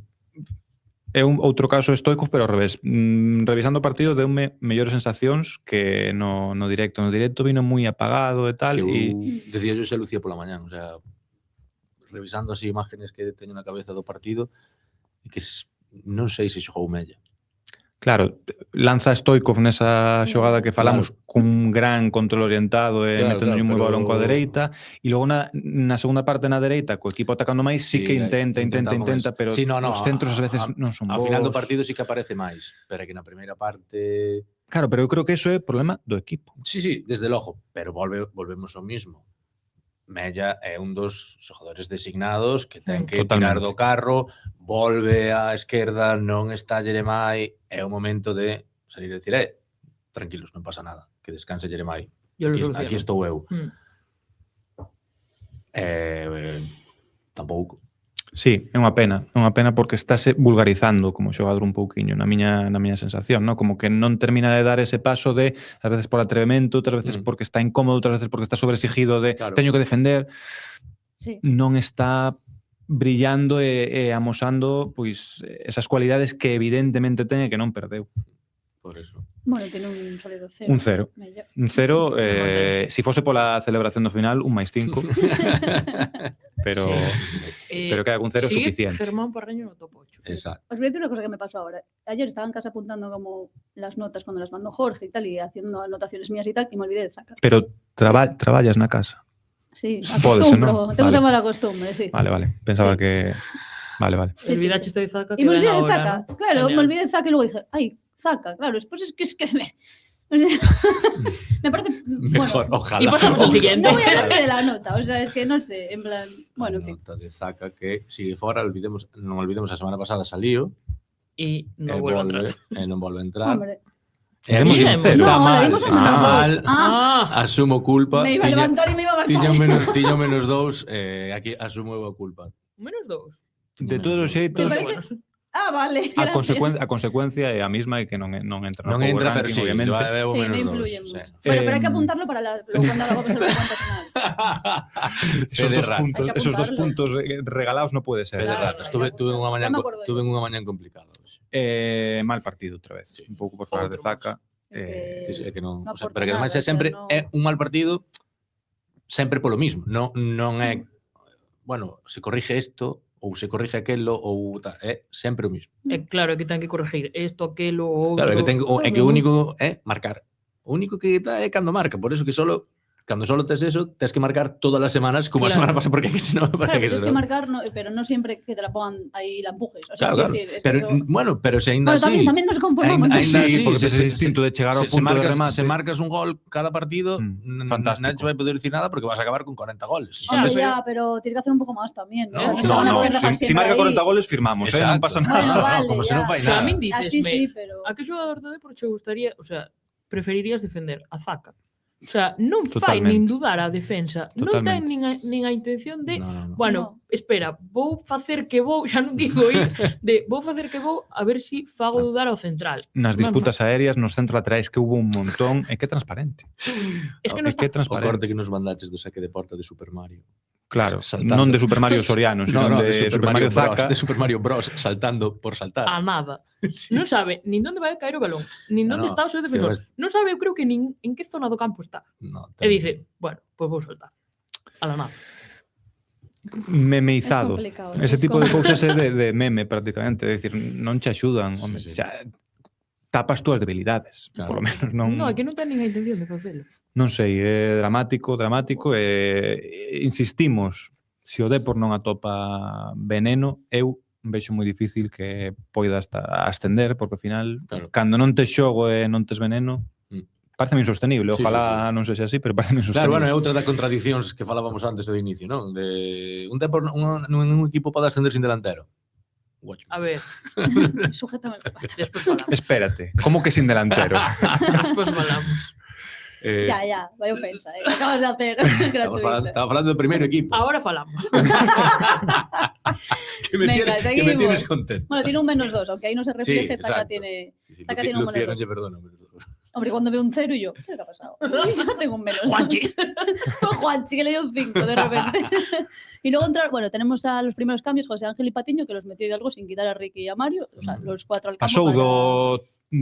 é un outro caso Stoichkov, pero ao revés. Revisando o partido deume mellores sensacións que no directo. No directo vino moi apagado e tal. que eu E decía yo xa lucía pola mañán, o sea, revisando as imágenes que teño na cabeza do partido, e que non sei se xogou Mella. claro, lanza Stoichkov nesa Sí, xogada que falamos claro. cun gran control orientado e Claro, metendo claro, un moi pero- balón coa dereita e logo na segunda parte na dereita co equipo atacando máis sí que intenta, con eso. pero Sí, no, os centros ás veces non son Ao bons. final do partido sí que aparece máis, pero é que na primeira parte... Claro, pero eu creo que eso é problema do equipo. Sí, desde logo, pero volvemos ao mismo. Mella é un dos xogadores designados que ten que tirar Totalmente. do carro, volve á esquerda, non está Jeremai, é o momento de salir e dicir, tranquilos, non pasa nada, que descanse Jeremai. Yo lo Aquí, soluciono. aquí estou eu. Mm. Tampouco. Sí, é unha pena porque estáse vulgarizando como xogador un pouquiño na miña sensación, ¿no? Como que non termina de dar ese paso de ás veces por atrevemento, outras veces porque está incómodo, outras veces porque está sobreexigido de Claro. teño que defender, Sí. non está brillando e amosando pois esas cualidades que evidentemente ten e que non perdeu. Por eso. Bueno, tiene un sólido 0. Un 0. Mellor. Un 0, mantense. si fose pola celebración do final, un máis 5. pero pero queda con 0 sigue suficiente. Germán Parreño no top 8. Exacto. Os voy a decir una cosa que me pasó ahora. Ayer estaba en casa apuntando como las notas cuando las mandó Jorge y tal, y haciendo anotaciones mías y tal, y me olvidé de sacar. Pero traballas na casa. Sí, Pode ser, acostumbro. ¿no? Tengo esa Vale. mala costumbre, sí. Vale. Pensaba Sí. que... Vale. Sí, Olvidaste de Zaca. Y me olvidé de ahora, Zaca. ¿no? Claro, Genial. me olvidé de Zaca y luego dije, ay, Zaca, claro, después es que o sea, me parece... Mejor, bueno, ojalá. Y pasamos al siguiente. no voy a hablar de la nota, o sea, es que no sé, en plan... Bueno, en fin. Nota de Zaca que sigue fora, non olvidemos a semana pasada saliu, Y no e vuelvo a entrar. non volve a entrar. Hombre. E Demos aquí un cero. está No, la mal, dimos a está menos mal. dos. Ah, Asumo culpa. me iba a levantar y me iba a Tiña bastar. tiña menos 2, aquí asumo eu a culpa. Menos 2. De todos os xeitos, Me parece- Ah, vale. a gracias. consecuencia é a mesma e que non entra no Non Power entra, pero Ranking, sí, obviamente. veo Sí, no menos 2. influye mucho. Bueno, pero hay que apuntarlo para luego cuando hagamos el cuenta final. Esos Fede dos rata. puntos, Hay que esos dos apuntarlo. puntos regalados no puede ser. Fede Claro, rata. claro, Tuve unha ya mañá me acuerdo tuve yo. unha mañá complicada. hoxe. Mal partido outra vez. Sí. Un pouco por falar de Outro Zaca. Es Sí, sí, é que non, no o sea, aporta pero que ademais nada, é sempre o sea, no- é un mal partido sempre polo mismo, non é bueno, se corrige isto ou se corrige aquelo ou é sempre o mismo. Claro, é que ten que corregir esto, aquelo, o outro. Claro, é que é que o Todo. único é marcar. O único que dá é cando marca, por eso que cando solo tes eso, tes que marcar todas as semanas como a Claro. semana pasada, porque que senón Claro, para que tienes senón- que marcar, pero no siempre que te la pongan ahí y la empujes. O sea, Claro, quiero claro. decir, es Pero que eso... bueno, pero se ainda Bueno, así también nos conformamos. Ainda Sí, así, porque es distinto de chegar ao punto de remate. Se marcas un gol cada partido, fantástico. nadie te vai poder decir nada porque vas a acabar con 40 goles. Hombre, Entonces, ya, pero tienes que hacer un poco más también. No, O sea, no se No, van a no, poder dejar si siempre marca ahí. 40 goles firmamos, non pasa nada. Bueno, vale, como se non ya. fai Pero a nada. min dices, Así sí, pero... a que xogador do Depor che gustaría, o sea, preferirías defender a Zaca? O sea, non fai Totalmente. nin dudar a defensa, non ten Totalmente. nin a intención de No. bueno, espera, vou facer que vou, xa non digo ir, vou facer que vou a ver si fago dudar ao central. Nas disputas aéreas, nos centros laterais que hubo un montón, é que é transparente. Es que non É que é está. O corte transparente. que nos mandaches do saque de porta de Super Mario. Claro, Saltando. non de Super Mario Soriano, sino de Super Mario Zaca. Bros, de Super Mario Bros saltando por saltar. A nada. Sí. Non sabe nin onde vai a caer o balón, nin No, onde no, está o seu defensor. Non sabe, eu creo que nin en que zona do campo está. No, E dice, bueno, pois vou soltar. A la nada. Memeizado. Es complicado, Ese es tipo de complicado. cousas é de meme prácticamente, é dicir, non che axudan, Sí, home, sí. xa, tapas túas debilidades, Claro. polo menos non. No, é que non ten nin a intención de facelo. Non sei, é dramático e insistimos, se o Depor non atopa veneno, eu vexo moi difícil que poida hasta ascender, porque ao final, Claro. cando non tes xogo e non tes veneno, parece insostenible, Sí, ojalá non sexa así, pero parece insostenible. Claro, bueno, é outra das contradicións que falábamos antes do inicio, non? De un Depor un equipo pode ascender sin delantero. Watch me. A ver, Sujétame. despois falamos. Espérate, como que sin delantero? Despois falamos. Ya, vaya ofensa, ¿eh? Que acabas de hacer. Gratuito. Estaba falando do primeiro equipo. Ahora falamos. Que me, Venga, tienes, que me seguimos. tienes contento. Bueno, tiene un -2, aunque ahí no se refleje, Zaca exacto. tiene... Sí, Zaca tiene un Lucía, menos non lle perdono. Hombre, cuando veo un 0 y yo, ¿qué ha pasado? Yo tengo un -2. Juanchi. Fue Juanchi, que le dio un 5 de repente. Y luego bueno, tenemos a los primeros cambios, José Ángel y Patiño, que los metió Hidalgo sin quitar a Ricky y a Mario, o sea, los 4 al campo. Pasou do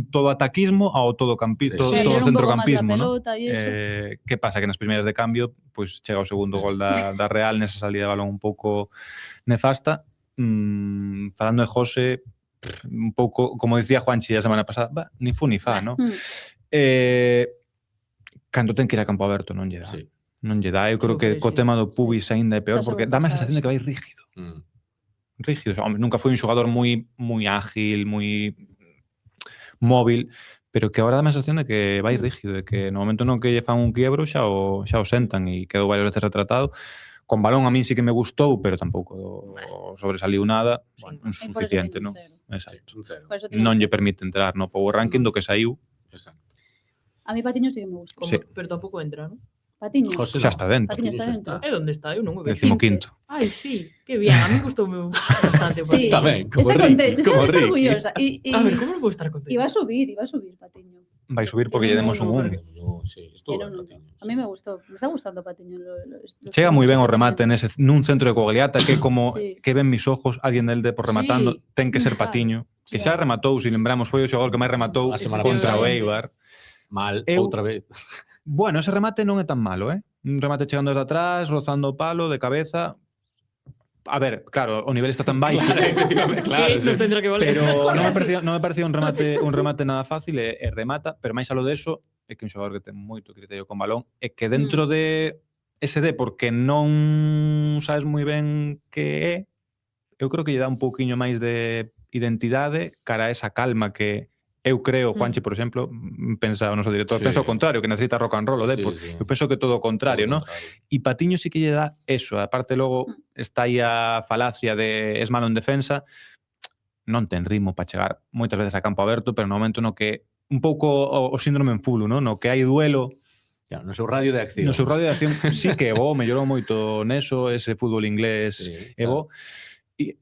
todo ataquismo ao todo campismo, Sí, todo un poco más la centrocampismo, ¿no? pelota y eso. Que pasa? Que nas primeiras de cambio, pois chega o segundo gol da Real nesa salida de balón un pouco nefasta. Falando de José, un pouco, como dicía Juanchi a semana pasada, ni fu ni fa, ¿no? Cando ten que ir a campo aberto non lle dá. Sí. Non lle dá. Eu creo Creo que que co sí. tema do pubis aínda é peor, Está porque dá má sobrepasado, sensación de que vai rígido. Rígido. O sea, hombre, nunca foi un xogador moi ágil, moi móvil, pero que agora dá a sensación de que vai rígido, de que no momento no que lle fan un quiebro xa o sentan e quedou varias veces retratado. Con balón a mí sí que me gustou, pero tampouco sobresaliu nada. Bueno, Y por eso insuficiente, tiene ¿no? un 0. Exacto. Un cero. Por eso tiene Non un lle 0. permite entrar no power ranking do que saiu, Exacto. A mí Patiño sí que me gusta. Como, Sí. Pero tampouco entra, ¿no? Patiño. José xa no. está dentro. Patiño está Patiño dentro. está. É onde está? Eu non o vexo. 15º. Ai, sí, que bien. A mí gustoume bastante. o Sí. partido. Tamén, como Está Ricky, contento, como está Ricky. orgullosa. Y A ver, como non vou estar contento? va a subir Patiño. Vai subir porque lle demos un 1. Sí, estuvo Tiene un Patiño, A mí me gustó, me está gustando Patiño. Chega moi ben o remate nun centro de Cogliata que como Sí. que ven mis ojos, alguén del de por rematando, Sí. ten que ser Claro. Patiño. que xa rematou, se lembramos, foi o xogador que máis rematou A semana contra o pasada. Eibar. Mal, Eu- outra vez. Bueno, ese remate non é tan malo, Un remate chegando desde atrás, rozando o palo, de cabeza. A ver, claro, o nivel está tan baixo. Efectivamente, claro. Que nos tendrá que valer. Pero non me parecía un remate nada fácil e remata, pero máis alo deso é que un xogador que ten moito criterio con balón e que dentro de ese D, porque non sabes moi ben que é, eu creo que lle dá un pouquiño máis de identidade cara a esa calma que eu creo, Juanchi, por exemplo, pensa o noso director, Sí. pensa o contrario, que necesita rock and roll o Depor. Sí, sí. Eu penso que todo o contrario, ¿no? E Patiño sí que lle dá eso. Aparte, logo, está aí a falacia de es malo en defensa. Non ten ritmo para chegar moitas veces a campo aberto, pero no momento no que un pouco o síndrome en fulo, no que hai duelo, Ya, no seu radio de acción. no seu radio de acción sí que é bo, mellorou moito neso, ese fútbol inglés Sí, é bo. E,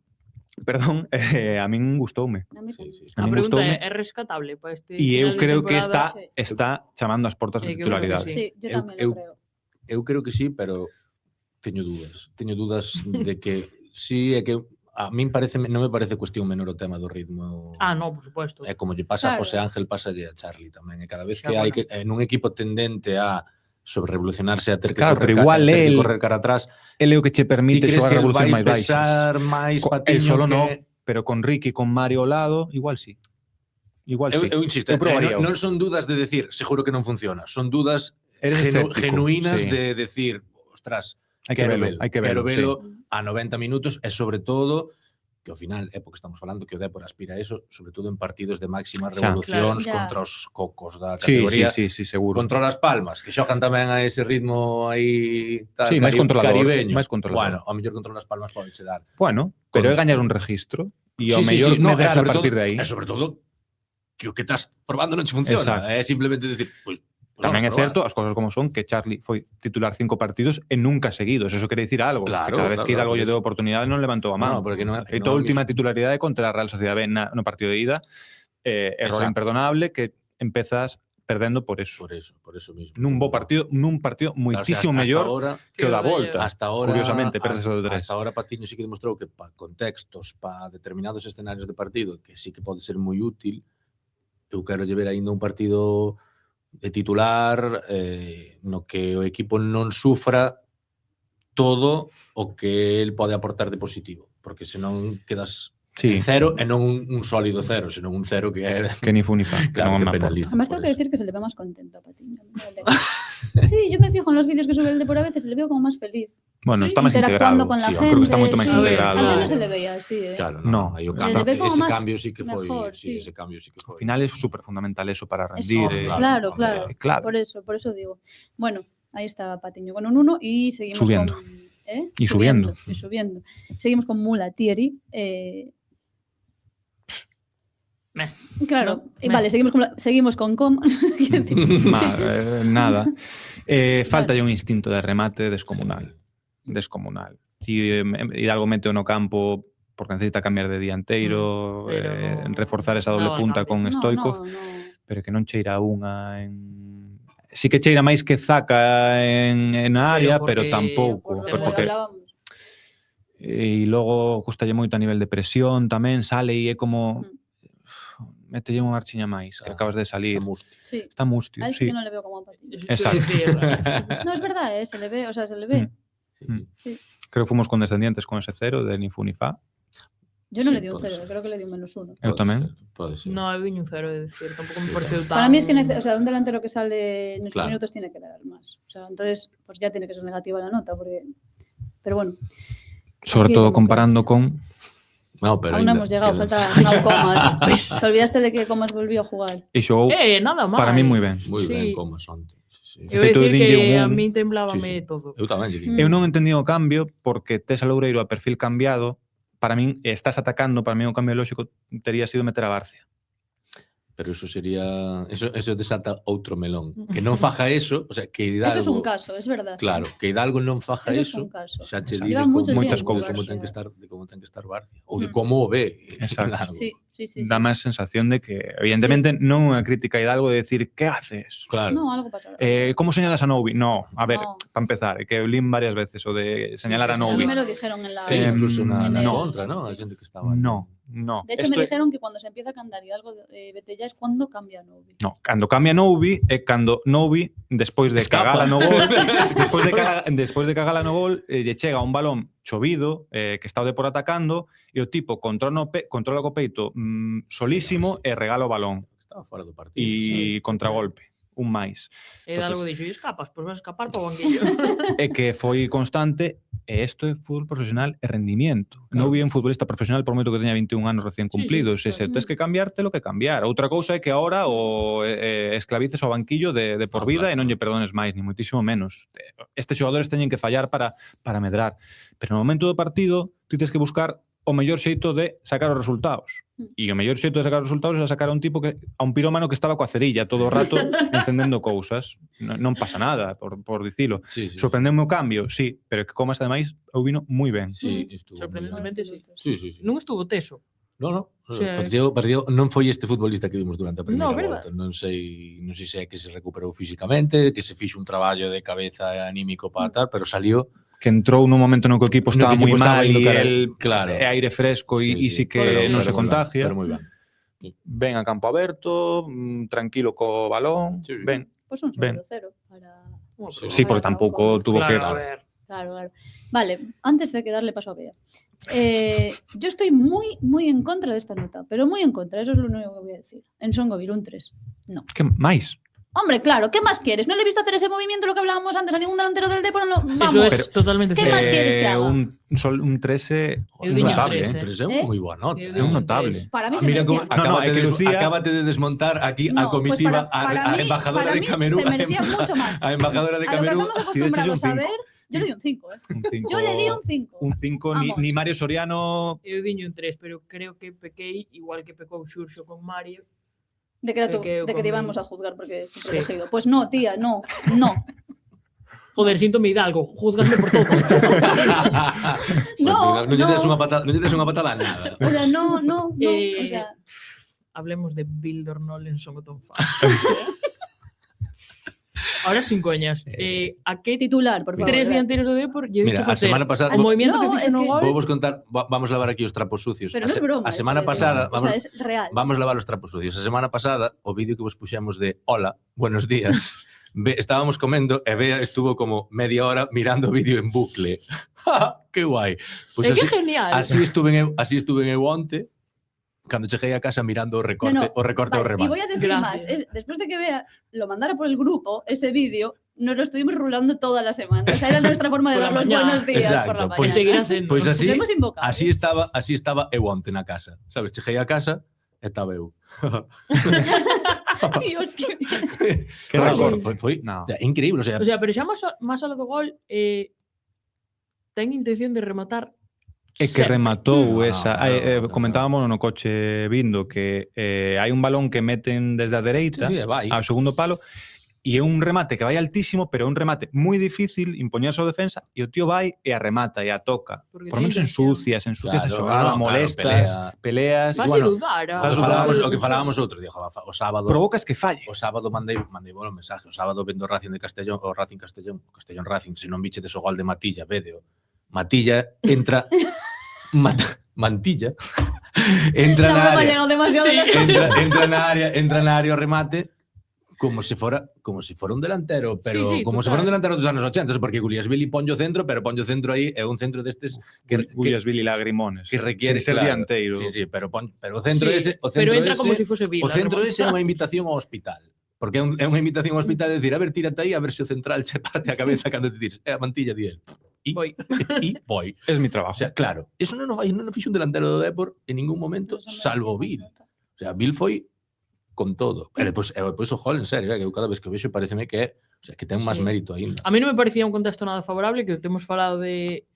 perdón, a min gustoume. A mí Sí, tamén. sí, sí. A A min pregunta gustoume. é rescatable para este E eu final de creo que temporada? está chamando as portas de Eu creo que titularidade. sí. Sí, yo Eu- tamén eu- lo creo. Eu creo que sí, pero teño dúdas. Teño dúdas de que sí, é que a min non me parece cuestión menor o tema do ritmo. Ah, no, por supuesto. É como lle pasa a Claro. José Ángel, pasalle a Charlie tamén. E cada vez Xa, que hai bueno. que nun equipo tendente a sobre revolucionarse, a ter que Claro, correr, pero igual ter que el- correr cara atrás, Ele é o que che ti permite crees xogar que el revolucións vai máis baixas. pesar máis El Patiño solo que... no, pero con Ricky, con Mario ao lado, igual sí. Igual sí. Eu insisto, Eu probaría non son dudas de decir seguro que non funciona, son dudas Eres escéptico, genuínas sí. de decir, ostras, Hai que quero velo, hai que quero velo, velo a 90 minutos e sobre todo que ao final, é porque estamos falando que o Depor aspira a eso, sobre todo en partidos de máxima Xa. revolucións Claro, ya. contra os cocos da Sí, categoría. sí, seguro. Contra as Palmas, que xogan tamén a ese ritmo aí Sí, máis controlador, caribeño. máis controlador. Bueno, ao mellor contra as Palmas pode che dar. Bueno, pero é Con- gañar un registro e ao Sí, sí, mellor sí, no, medrar a e sobre partir todo- de aí. E sobre todo que o que estás probando non che funciona, Exacto. é simplemente decir, pois Tamén é vamos a certo, as cousas como son, que Charlie foi titular 5 partidos e nunca seguidos. Eso quere dicir algo. Claro, que cada vez claro, que Hidalgo claro, lle por deu oportunidade non levantou a man. No, porque non é- Feito a non é última mismo. titularidade contra a Real Sociedad B no partido de ida. Error Exacto. imperdonable que empezas perdendo por eso. Por eso mismo. Nun bo partido, nun partido moitísimo hasta mellor ahora, que o da Que volta. hasta ahora, Curiosamente, perdes o de tres. Hasta ahora Patiño sí que demostrou que para contextos, para determinados escenarios de partido, que sí que pode ser moi útil. Eu quero lle ver aínda un partido de titular no que o equipo non sufra todo o que el pode aportar de positivo, porque senón quedas Sí, en cero e non un sólido cero, senón un cero que é que ni fu ni fa. Que claro, non que me aporta. penaliza. Además, por tengo que eso. decir que se le ve más contento a Patiño. Sí, yo me fijo en los vídeos que sube el Depor a veces, se le veo como más feliz. Bueno, Sí, está máis interactuando integrado. con la Sí, eu creo que está gente, moito máis sí. integrado. Antes no Claro. se le veía así, ¿eh? Claro, No. aí o Se cambio, le ve como ese más cambio sí que foi, mejor, sí, sí. ese cambio sí que foi. Al final é super fundamental eso para Eso, rendir. claro, claro. Claro. Por eso digo. Bueno, ahí está Patiño con un 1 y seguimos Subiendo. con... ¿eh? Y subiendo. Y subiendo. Seguimos con Mula Thierry. Meh. Claro, No, y meh. vale, seguimos con Com. Quiero decir, Nada. Falta un instinto de remate descomunal. Sí. Descomunal. Si Hidalgo mete no campo porque necesita cambiar de dianteiro, pero no- reforzar esa doble no, punta no, con no, Stoikov, no. pero que non cheira unha en... Sí que cheira máis que Zaka en área, pero porque- tampouco. Por lo Pero que porque hablábamos. e logo custalle moito a nivel de presión tamén, sale e é como mételle unha marchiña máis, que acabas de salir. Sí. Está mustio, A él sí sí. que no le veo como a Patiño. Exacto. No, es verdad, se le ve, o sea, se le ve. Sí. Creo que fuimos condescendientes con ese cero de ni fu ni fa. Yo no Sí, le di un puede 0, ser. creo que le di un -1. Eu tamén. Pode ser. No, eu viño un cero, de decir, tampouco me Sí, pareceu tan... Para mí es que o sea, un delantero que sale en estos Claro. minutos tiene que dar más. O sea, entonces, pues ya tiene que ser negativa la nota, porque... Pero bueno, Sobre Aquí todo como comparando con... No, pero aún no ainda hemos llegado, queda falta Nau Comas. Te olvidaste de que Comas volvió a jugar. E xogou Nada mal. para mí moi ben. moi Sí. ben como sonte. Sí, sí. Eu feito decir dinlle que a un- min temblábame Sí, sí. todo. Eu tamén lle digo. Eu non entendí o cambio porque tes a Loureiro a perfil cambiado. Para min, estás atacando, para min o cambio lógico tería sido meter a Barcia. Pero eso sería... Eso desata outro melón. Que non faja eso, o sea, que Hidalgo... Eso es un caso, es verdad. Claro, que Hidalgo non faja Eso es eso, un caso. xa che Exacto. digo Lleva mucho como, Moitas tiempo, cousas. como Barcia. ten que estar Barcia. Ou de como o ve Exacto. Hidalgo. Sí. Sí, sí, sí. dá máis sensación de que, evidentemente, non unha crítica a Hidalgo de decir, que haces? Claro. No, algo pasa. ¿Cómo señalas a Noubi? No, a ver, No. para empezar, que lín varias veces o de señalar a Sí, A Noubi. mí me lo dijeron en la... Sí, incluso na en el- contra, ¿no? A sí. xente que estaba. No. De hecho, me dijeron que cuando se empieza a cantar Hidalgo, vete ya, es cuando cambia a Noubi. No, cando cambia Noubi é cando Noubi, despois de Escapa. cagala no gol, despois de cagala no gol, lle chega un balón chovido, que está o Depor atacando, e o tipo controla co peito solísimo e regala o balón. Estaba fora do partido. sí. E contragolpe, un máis. E algo dixo, e escapas, pois vas a escapar para o banquillo. E que foi constante, e isto é fútbol profesional e rendimiento. Non vi un futbolista profesional por moito que teña 21 anos recién cumplidos. sí, Se tens que cambiarte lo que cambiar. Outra cousa é que agora o esclavices ao banquillo de por vida e non lle perdones máis, ni moitísimo menos. Estes xogadores teñen que fallar para medrar. Pero no momento do partido, tú tens que buscar o mellor xeito de sacar os resultados. E o mellor xeito de sacar os resultados é sacar a un tipo a un pirómano que estaba coa cerilla todo o rato encendendo cousas. Non pasa nada, por dicilo. Sí, sí. Sorprendeu-me o cambio, sí, pero que comas ademais o vino moi ben. Sí, estuvo. Sorprendentemente, sí. Sí, sí, sí. Non estuvo teso. No. O sea, Perdió, non foi este futbolista que vimos durante a primeira No, volta. verdad. Non sei se é que se recuperou físicamente, que se fixo un traballo de cabeza e anímico para tal, pero salió Que entrou nun momento no que o equipo No, estaba que o moi equipo estaba mal indo e cara- el claro. é aire fresco e sí que pero non se moi ben, contagia. Pero moi ben. Ben a campo aberto, tranquilo co balón, Sí, sí. ben. Pues un Ben. sueldo cero para... Sí, porque tampouco tuvo que... Claro, a ver. Claro. Vale, antes de que darle paso a Bea. Yo estoy muy, muy en contra de esta nota, pero muy en contra, eso es lo único que voy a decir. En Songoville, un 3. No. Que máis? Hombre, claro, ¿qué más quieres? No le he visto hacer ese movimiento, lo que hablábamos antes, a ningún delantero del Depor. No, vamos. Eso es totalmente ¿Qué cierto. más quieres que haga? Un 13 Eu diño notable, un 3, eh? Pero é ¿Eh? moi boa nota. Eu É un notable. Para mí Ah, se mira como merecía. é que Lucía- acábate de desmontar aquí a No, pues comitiva, para a mí- embajadora para de mí Camerún. se merecía mucho más. A embajadora de A lo que Camerún. estamos Sí, de hecho, acostumbrados yo un a 5. ver, yo le di un 5, ¿eh? Un 5. Yo le di un 5. Un 5, Vamos. ni Mario Soriano... Eu diño un 3, pero creo que pequei igual que pecou Xurxo con Mario. De que era tú, que de que con- te íbamos a juzgar porque estoy Sí. protegido. Pues no, tía, no. Joder, síntome Hidalgo, juzgasme por todo. No, non lle des no. unha patada a nada. O sea, no. O Eh, sea, Hablemos de Bildor Nolenson o Tom Fan. Ahora sin coñas. A que titular, por favor. tres ¿verdad? dianteros do Depor lle Mira, dicho a facer semana pasada o movimiento No, que fixo es no que- gol. vou vos contar, vamos lavar aquí os trapos sucios. Pero no es broma. A semana esto de- pasada, O sea, es real. vamos lavar os trapos sucios. A semana pasada, o vídeo que vos puxemos de hola, buenos días, estábamos comendo e Bea estuvo como media hora mirando o vídeo en bucle. ¡Qué guai! Pois É que genial. así estuve eu onte, cando cheguei a casa mirando o recorte, No, no, o recorte ao Vale, y remate. voy a decir Gracias. más. Después de que Bea lo mandara por el grupo, ese vídeo, nos lo estuvimos rulando toda la semana. O sea, era nuestra forma de Por dar la los mañana. buenos días por la Exacto, mañana. pues seguirá sendo. Pois Lo así, hemos invocado. así estaba eu onte na casa. Sabes, cheguei a casa e estaba eu. Dios, qué bien. Que Foi- récord. foi No. increíble, o sea, O sea, pero xa máis algo do gol, ten intención de rematar É que sempre. rematou No, esa... no. Comentábamos no coche vindo que hai un balón que meten desde a dereita sí, vai. ao segundo palo e é un remate que vai altísimo, pero é un remate moi difícil impoñerse ao defensa e o tío vai e a remata e a toca. Porque Por lo menos ten intención. ensucias a Claro, xogada, claro, molestas, peleas, Faz bueno, dudar. faz dudar. O que falábamos outro día, o sábado. provocas que falle. O sábado mandei un mensaje, o sábado vendo o Racing de Castellón, o Racing Racing, se non bichedes o gol de Matilla, vedeo. Matilla entra Mantilla entra La na broma ha área, llegado demasiado lejos. entra na área o remate como se fora un delantero, pero Sí, sí, como se total. fora un delantero dos anos 80, porque Guliasvili ponlle o centro, pero ponlle o centro aí é un centro destes que Gulliasville lagrimones. que requiere Sin ser claro, dianteiro. Sí, sí, pero o centro Sí, ese, o pero centro entra ese, como se fose Vila. o centro remata. ese é unha invitación ao hospital. Porque é unha invitación ao hospital de decir, a ver, tírate aí, a ver se o central che parte a cabeza cando te tires. É a mantilla di él. Voy. E voy. Es mi trabajo. O sea, claro, eso non o fixo un delantero do Depor en ningún momento, salvo Bill. O sea, Bill foi con todo. E depois o gol, en serio, que eu cada vez que o vexo pareceme que é, o sea, que ten máis Sí. mérito aínda. A mí non me parecía un contexto nada favorable, que temos falado de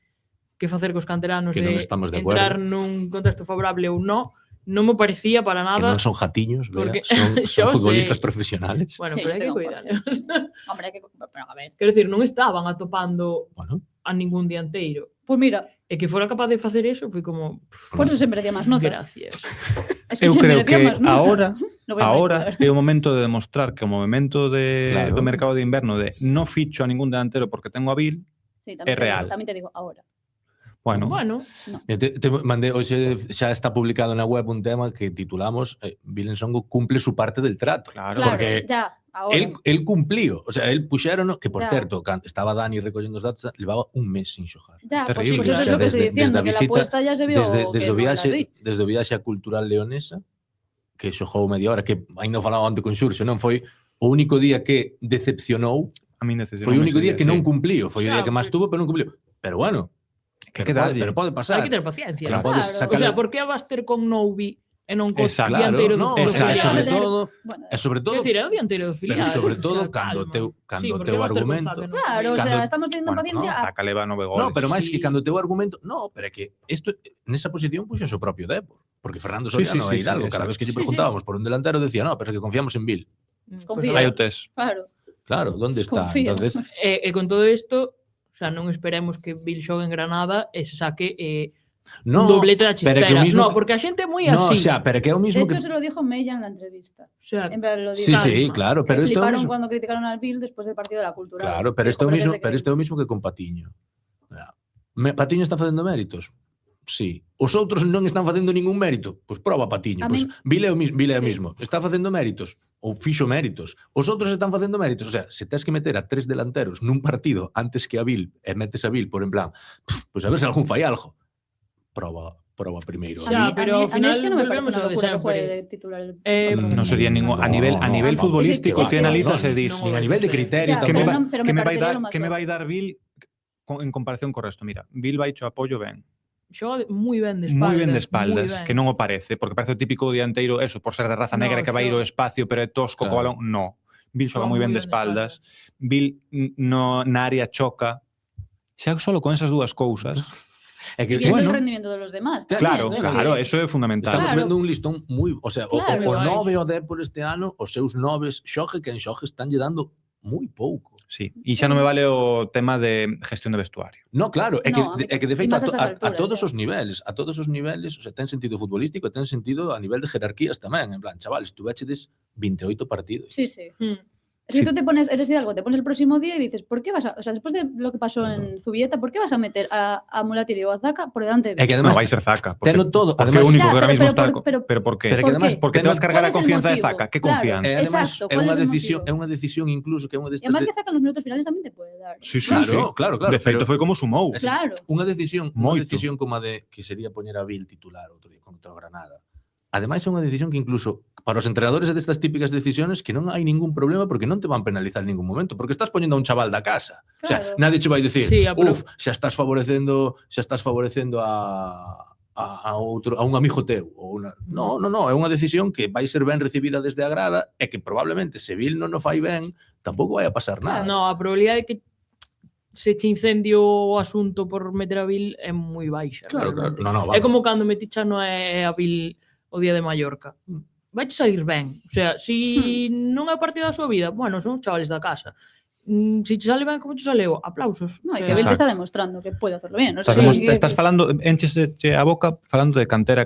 que facer cos canteranos Que non estamos de entrar acuerdo. nun contexto favorable ou non. Non me parecía para Que nada. non son jatiños, Porque- son Xa o futbolistas sei. profesionales. Bueno, Sí, pero hai que estoy cuidarlos. Hombre, hay que... Pero a ver. Quero dicir, non estaban atopando Bueno, a ningún dianteiro. Pues mira, E que fora capaz de facer eso, foi como, por eso se merecía más nota. gracias. Es Es que eu se creo merecía que más, ¿no? Lo voy a ahora manipular. é o momento de demostrar que o momento Claro. do mercado de inverno de no ficho a ningún delantero porque tengo a Bill, Sí, é real. También te digo ahora. bueno, Te mandé, hoxe xa está publicado na web un tema que titulamos Bill Ensongo cumple su parte del trato. claro, Claro, porque ya, ahora. Él cumplío, o sea, él puxeron, que por Ya. certo, estaba Dani recollendo os datos, levaba un mes sin xogar. Ya, terrible. pues eso es O sea, lo que estoy desde diciendo, a que la visita, apuesta ya se vio desde que o non era viaxe, así. desde o viaxe a Cultural Leonesa, que xogou media hora, que ainda falaba onte con Xurxo, non foi o único día que decepcionou, a mí necesito foi o único día que non cumpliu, foi o Xa, día que máis tuvo, pero non cumpliu. Pero bueno, que darlle. pero pode pasar. Hai que ter paciencia. Pero Claro. podes O O sacar sea, por que a vas ter con Noubi e non co Exacto. dianteiro no, do o sea, Exacto. sobre Claro. todo, Bueno, e sobre todo, Quer decir, é o dianteiro do filial. pero sobre todo o sea, cando calma. teu Sí, por que teu vas ter con argumento, Zaca, non? claro, o sea, Cando- estamos teniendo bueno, paciencia. no, Zaca leva 9 goles. No, pero máis que Sí. cando o teu argumento, no, pero é que isto nesa posición puxo o propio Depor, porque Fernando Sí, Soriano sí, e sí, Hidalgo, sí, cada exacto. vez que lle Sí, sí. preguntábamos por un delantero decía, "No, pero é que confiamos en Bill." Pues Pues confía. Hai o test. Claro. Claro, ¿dónde está? Confío. Entonces, E con todo isto, o sea, non esperemos que Bill xogue en Granada e se saque un no, doblete da pero é chistera. que o mismo No, que- porque a xente é moi no, o así. sea, pero que é o De mismo hecho, que se lo dijo Mella en la entrevista. O sea, En verdad lo dijo. Sí, sí, calma. claro, pero Que isto é o fliparon mismo. cuando criticaron al Bill después del partido de la Cultural. Claro, pero Dijo, isto é o que mismo, se pero isto é o mismo que con Patiño. O sea, Patiño está facendo méritos? Sí. Os outros non están facendo ningún mérito? Pois proba Patiño. A Pois min- Vile é o Sí. mismo. Está facendo méritos? Ou fixo méritos? Os outros están facendo méritos? O sea, se tes que meter a 3 delanteros nun partido antes que a Bill e metes a Bill por en plan, pois a ver se algún fai algo. Proba primeiro. A Ya, mí, pero a ao mí final es que no me parece volvemos una ao de locura que juegue sempre. de titular. No sería ningún a nivel vamos, futbolístico que si va, analizas no, e dis no, Nin a nivel de criterio Ya, que me pero vai, non- pero que me me vai parecería dar lo más que me vai lógico. dar Bill en comparación co resto. Mira, Bill vai cho apoio ben. Xoga moi ben de espaldas. Moi ben de espaldas, moi ben. que non o parece, porque parece o típico dianteiro eso, por ser de raza No, negra que vai ir o xoga. espacio, pero é tosco co Claro. balón. No. Bill xoga Xoga moi ben de espaldas. Bill na área choca. Xa solo con esas dúas cousas. É que, Y viendo Bueno. el rendimiento de los demás. Claro, también, es claro, que- eso é fundamental. estamos Claro. vendo un listón moi, o sea, Claro. o Moi 9 o 10 por este ano, os seus 9 xogue quen xogue están lle dando moi pouco. Sí, e xa non me vale o tema de gestión de vestuario. No, claro, é No, a mí que de y feito más a estas a alturas, todos ya. os niveles, o sea, ten sentido futbolístico, ten sentido a nivel de jerarquías tamén, en plan, chavales, tú vechedes 28 partidos. Sí, sí. Es Sí. que tú te pones, eres Hidalgo, te pones el próximo día y dices, ¿por qué vas a, o sea, después de lo que pasó en Zubieta, ¿por qué vas a meter a Mulatiri o a Zaca por delante de É que No además vai ser Zaca, porque, teno todo, porque é o además- único Ya, que ahora pero- mismo pero está. por- pero- Pero por qué? pero que además Porque te vas a cargar ¿cuál a es el confianza de motivo? Zaca, que Claro. confianza. E ademais Exacto, é ¿cuál unha es el decisión, motivo? é unha decisión incluso que é unha Y destas además que Zaca en los minutos finales también te puede dar. Sí, sí, Claro, sí. claro, De feito pero- foi como sumou. Es- Claro. Unha decisión Moito. como a de que sería poñer a Bill titular outro día contra o Granada. Ademais é unha decisión que incluso para os entrenadores é destas típicas decisiones que non hai ningún problema porque non te van penalizar en ningún momento, porque estás poñendo a un chaval da casa. O sea, Claro. nadie che vai dicir, Sí, pero- xa estás favorecendo a outro, a un amigo teu ou unha... No, é unha decisión que vai ser ben recibida desde a grada e que probablemente se Bill non o fai ben, tampouco vai a pasar nada. No, a probabilidade de que se che incendio o asunto por meter a Bill é moi baixa. Claro, realmente. No, É como cando meticha no é a Bill o día de Mallorca. Vai salir ben. O sea, si non é o partido da súa vida, bueno, son os chavales da casa. Si te sale ben como te saleu, aplausos. No, y O sea, que Bill te Exacto. está demostrando que puede hacerlo bien. No sé Estás falando, enchese a boca falando de cantera.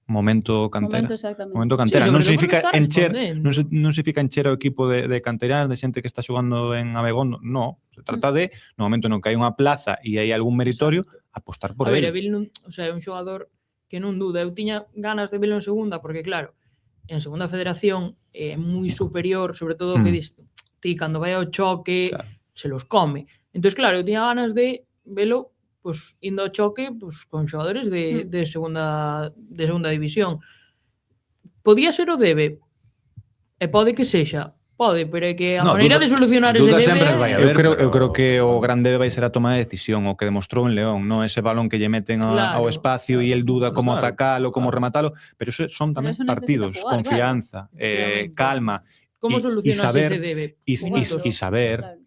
Momento cantera. Momento exactamente. Cantera. Sí, non sobre todo significa porque está encher, respondendo. non significa encher o equipo de canteranos, de xente que está xogando en Abegondo. No, se trata de no momento no que hai unha plaza e hai algún meritorio, apostar por A ver, ele. Bill non, o sea, é un xogador que non duda. Eu tiña ganas de velo en segunda, porque claro, en segunda federación é moi superior, sobre todo o que dis ti, cando vai ao choque, Claro. se los come. Entón, claro, eu tiña ganas de velo pues, indo ao choque pues, con xogadores de segunda división. Podía ser o debe, e pode que sexa, pode, pero é que a No, maneira duda- de solucionar ese duda debe... sempre as vai a Eu ver, creo, pero- eu creo que o grande vai ser a toma de decisión, o que demostrou en León, no ese balón que lle meten Claro, ao espacio e el duda como claro, atacalo, como claro. rematalo, pero eso son tamén eso necesita partidos, jugar, confianza, Efectivamente, calma, Como y solucionas saber- ese debe? e Jugados.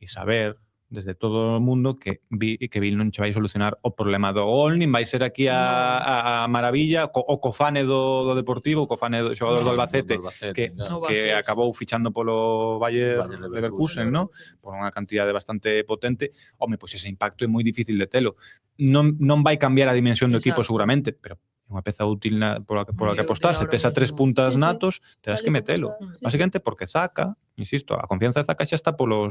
saber desde todo o mundo que Bill non che vai solucionar o problema do gol, nin vai ser aquí a maravilla, o cofane do Deportivo, o cofane do xogador do Albacete, que- No va a que ser. acabou fichando polo Bayer Bayer Leverkusen, ¿no? Por unha cantidade bastante potente. Home, pois ese impacto é moi difícil de telo. Non vai cambiar a dimensión do equipo Exacto. seguramente, pero é unha peza útil pola que Sí, apostar, se útil tes a ahora 3 mesmo. puntas Sí, sí. natos, terás Vale, que que metelo. apostar, sí, Básicamente porque Zaka, insisto, a confianza de Zaka xa está polo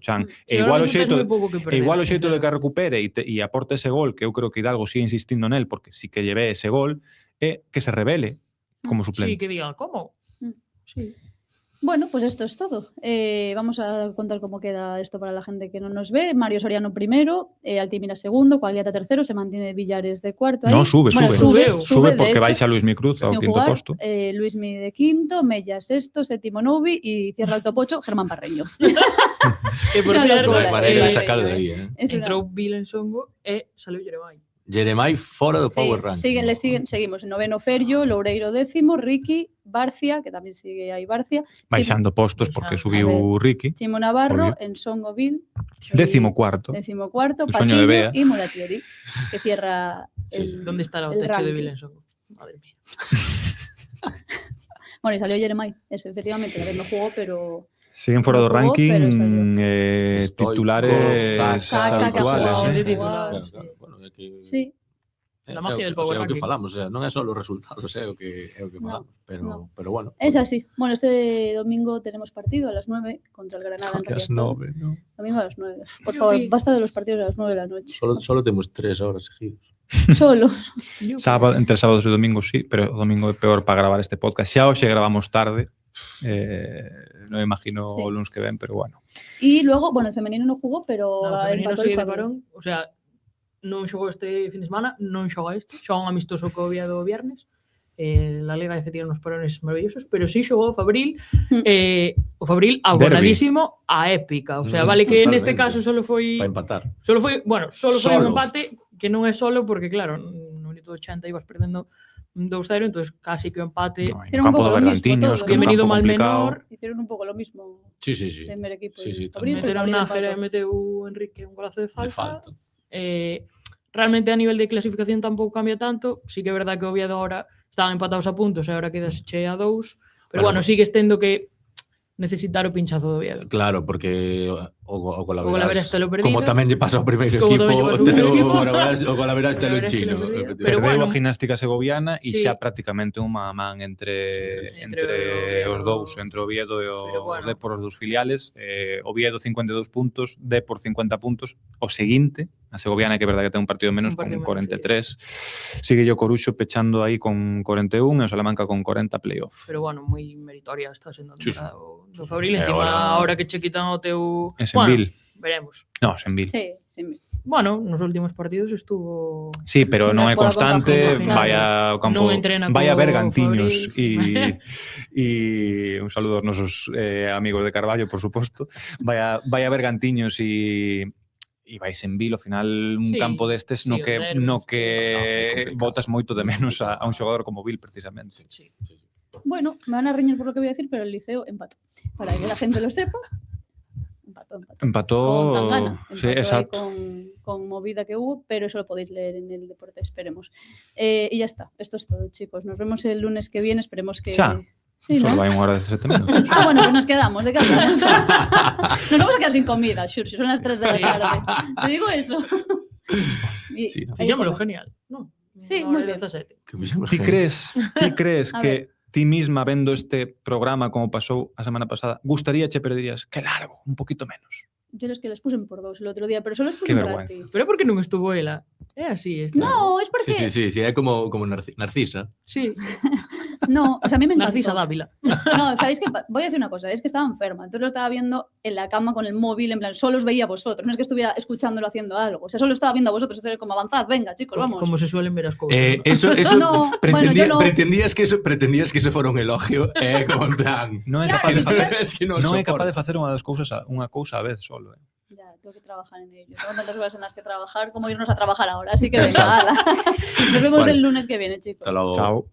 chan. Sí, E ahora igual o mesmo tes xeito moi pouco que perder, de que sinceramente. recupere e aporte ese gol, que eu creo que Hidalgo sigue insistindo nel, porque sí que lleve ese gol, é que se revele como Sí, suplente. que diga, ¿cómo? Mm. Sí. Bueno, pues esto es todo. Vamos a contar cómo queda esto para la gente que no nos ve. Mario Soriano primero, Altimira segundo, Coagliata tercero, se mantiene Villares de cuarto ahí. No, sube, Bueno, sube. Subeu. Sube de porque hecho, baixa Luis Micruz ao sin quinto jugar, posto. Luismi de quinto, Mella sexto, séptimo Novi y cierra el top 8 Germán Parreño. Que por Una certo, Non locura, hai maneira de eh, sacar de aí, Es una- entrou Bill en Songo e saliu Jeremai. Jeremai fora do Sí, Power Ranking. seguimos en noveno Ferrio, Loureiro décimo, Ricky, Barcia, que tamén sigue aí Barcia, Baixando postos porque Baixando. subiu A ver. Ricky. Chimo Navarro, Obvio. en Songoville, 14º. décimo cuarto, El sueño de Patiño Bea. y Muratieri, que cierra Sí, el, sí. ¿Dónde estará o el techo de ranking. Bill en Songo? Madre mía. Bueno, y salió Jeremai, eso, efectivamente, la vez no jugó, pero Siguen fora No do jugó, pero ranking Stoico, titulares Zaka, que ha habituales. jugado, de ¿eh? titular. Claro, claro. Bueno, é que sí, é La magia o del que- o Power sea, é o que Ranking. falamos, o sea, non é só os resultados, é o que No, falamos, no. pero bueno. es así. Bueno, este domingo tenemos partido a las 9 contra el Granada en Que as Riazor. 9, ¿no? Domingo a las 9. Por Yupi. favor, basta de los partidos a las 9 de la noche. Solo temos 3 horas seguidas. Solo. Sábado, entre sábados e domingos sí, pero o domingo é peor para gravar este podcast. Xa hoxe gravamos tarde. Non imagino Sí. o lunes que ven, pero bueno. Y luego, bueno, el femenino no jugó, pero No, o femenino empató el sigue de Fabril. parón, o sea, non xogou este fin de semana, non xoga este, xoga un amistoso co Oviedo o viernes. La Liga de tiene unos parones maravillosos, pero sí xogou o Fabril, o Fabril abonadísimo a épica, o sea, vale que neste caso solo foi Para empatar. Solo foi un empate que non é solo porque claro, no minuto 80 ibas perdendo 2-0, entonces casi que o empate No, Hicieron un campo poco de lo mismo Bergantiños, todos. que é un bienvenido campo mal complicado. menor. Hicieron un poco lo mismo Sí. el primer equipo. Sí, y sí, Fabril, también. pero Meteron Fabril na empató. Jera, meteu Enrique un golazo de De falta. falta. Realmente a nivel de clasificación tampouco cambia tanto. Sí que é verdad que o Oviedo ahora estaban empatados a puntos e agora quedas a 2. Pero bueno, sigues tendo que necesitar o pinchazo do Oviedo. Claro, porque o Golaveras te lo perdido. como tamén lle pasa ao primeiro Como equipo, tamén lle pasou ao primeiro equipo. o Golaveras te lo Golaveras te enchino. lo perdido. efectivamente. Pero Perdeu bueno. a gimnástica segoviana e Sí. xa prácticamente un man entre Entre os dous, entre o Oviedo e Pero o bueno. Depor, os dos filiales. Oviedo 52 puntos, Depor 50 puntos. O seguinte, a segoviana, que é verdade que ten un partido menos, Un partido con menos, 43. Sigue o Coruxo pechando aí con 41 e o Salamanca con 40 playoff. Pero bueno, moi meritoria está sendo a Sí, sí. temporada do Fabril. E Encima, ahora- ahora que che quitan o teu... En Senville. Veremos. No, Senville. Sí, sí. Bueno, nos últimos partidos estuvo... Sí, pero non é Mientras poda constante, compaginar. vai ao campo, Non entrena vai a co Bergantiños Fabril. e un saludo aos nosos amigos de Carballo, por suposto. Vai a Bergantiños e vais en Vil, ao final un Sí, campo destes no sí, que o derbis, no é que complicado. botas moito de menos a un xogador como Vil precisamente. Sí. Bueno, me van a reñir por lo que voy a decir, pero el Liceo empató. Para que la gente lo sepa, empató. Empató, Con Tangana. sí, Empató ahí exacto. con movida que hubo, pero eso lo podéis leer en el deporte, esperemos. Y ya está, esto es todo, chicos. Nos vemos el lunes que viene, esperemos que... Xa. Sí, Solo ¿no? vai unha hora de 17 minutos. Ah, bueno, pues nos quedamos, ¿de qué hablamos? Nos vamos a quedar sin comida, Xur, si son las 3 de la tarde. Te digo eso. Sí, no. ahí Fixémolo está. genial, non? Sí, Una muy hora e bien. 17. Que fixemos Ti crees A que ti misma vendo este programa como pasou a semana pasada, gustaríache, pero dirías, que largo, un poquito menos. Yo los que les puse por 2 el otro día, pero solo les puse Qué un vergüenza. rati. Pero por que non estuvo ela? É así esta. No, es porque... Sí, é como Narcisa. Sí, No, o sea, a mí me encantó. Narcisa Dávila. No, ¿sabéis qué? Voy a decir una cosa, es que estaba enferma, entonces lo estaba viendo en la cama con el móvil, en plan, solo os veía a vosotros, no es que estuviera escuchándolo haciendo algo, o sea, solo estaba viendo a vosotros, entonces como avanzad, venga, chicos, vamos. Como se suelen ver as cousas. ¿no? Eso No, bueno, yo no. pretendías que eso fuera un elogio, como en plan. Non é Ya, capaz de facer, Es que non é capaz de facer unha cousa a vez solo. Ya, tengo que trabajar en ello, tengo tantas horas en las que trabajar como irnos a trabajar ahora, así que venga, ala. Nos vemos Vale. el lunes que viene, chicos. Hasta luego. Chao.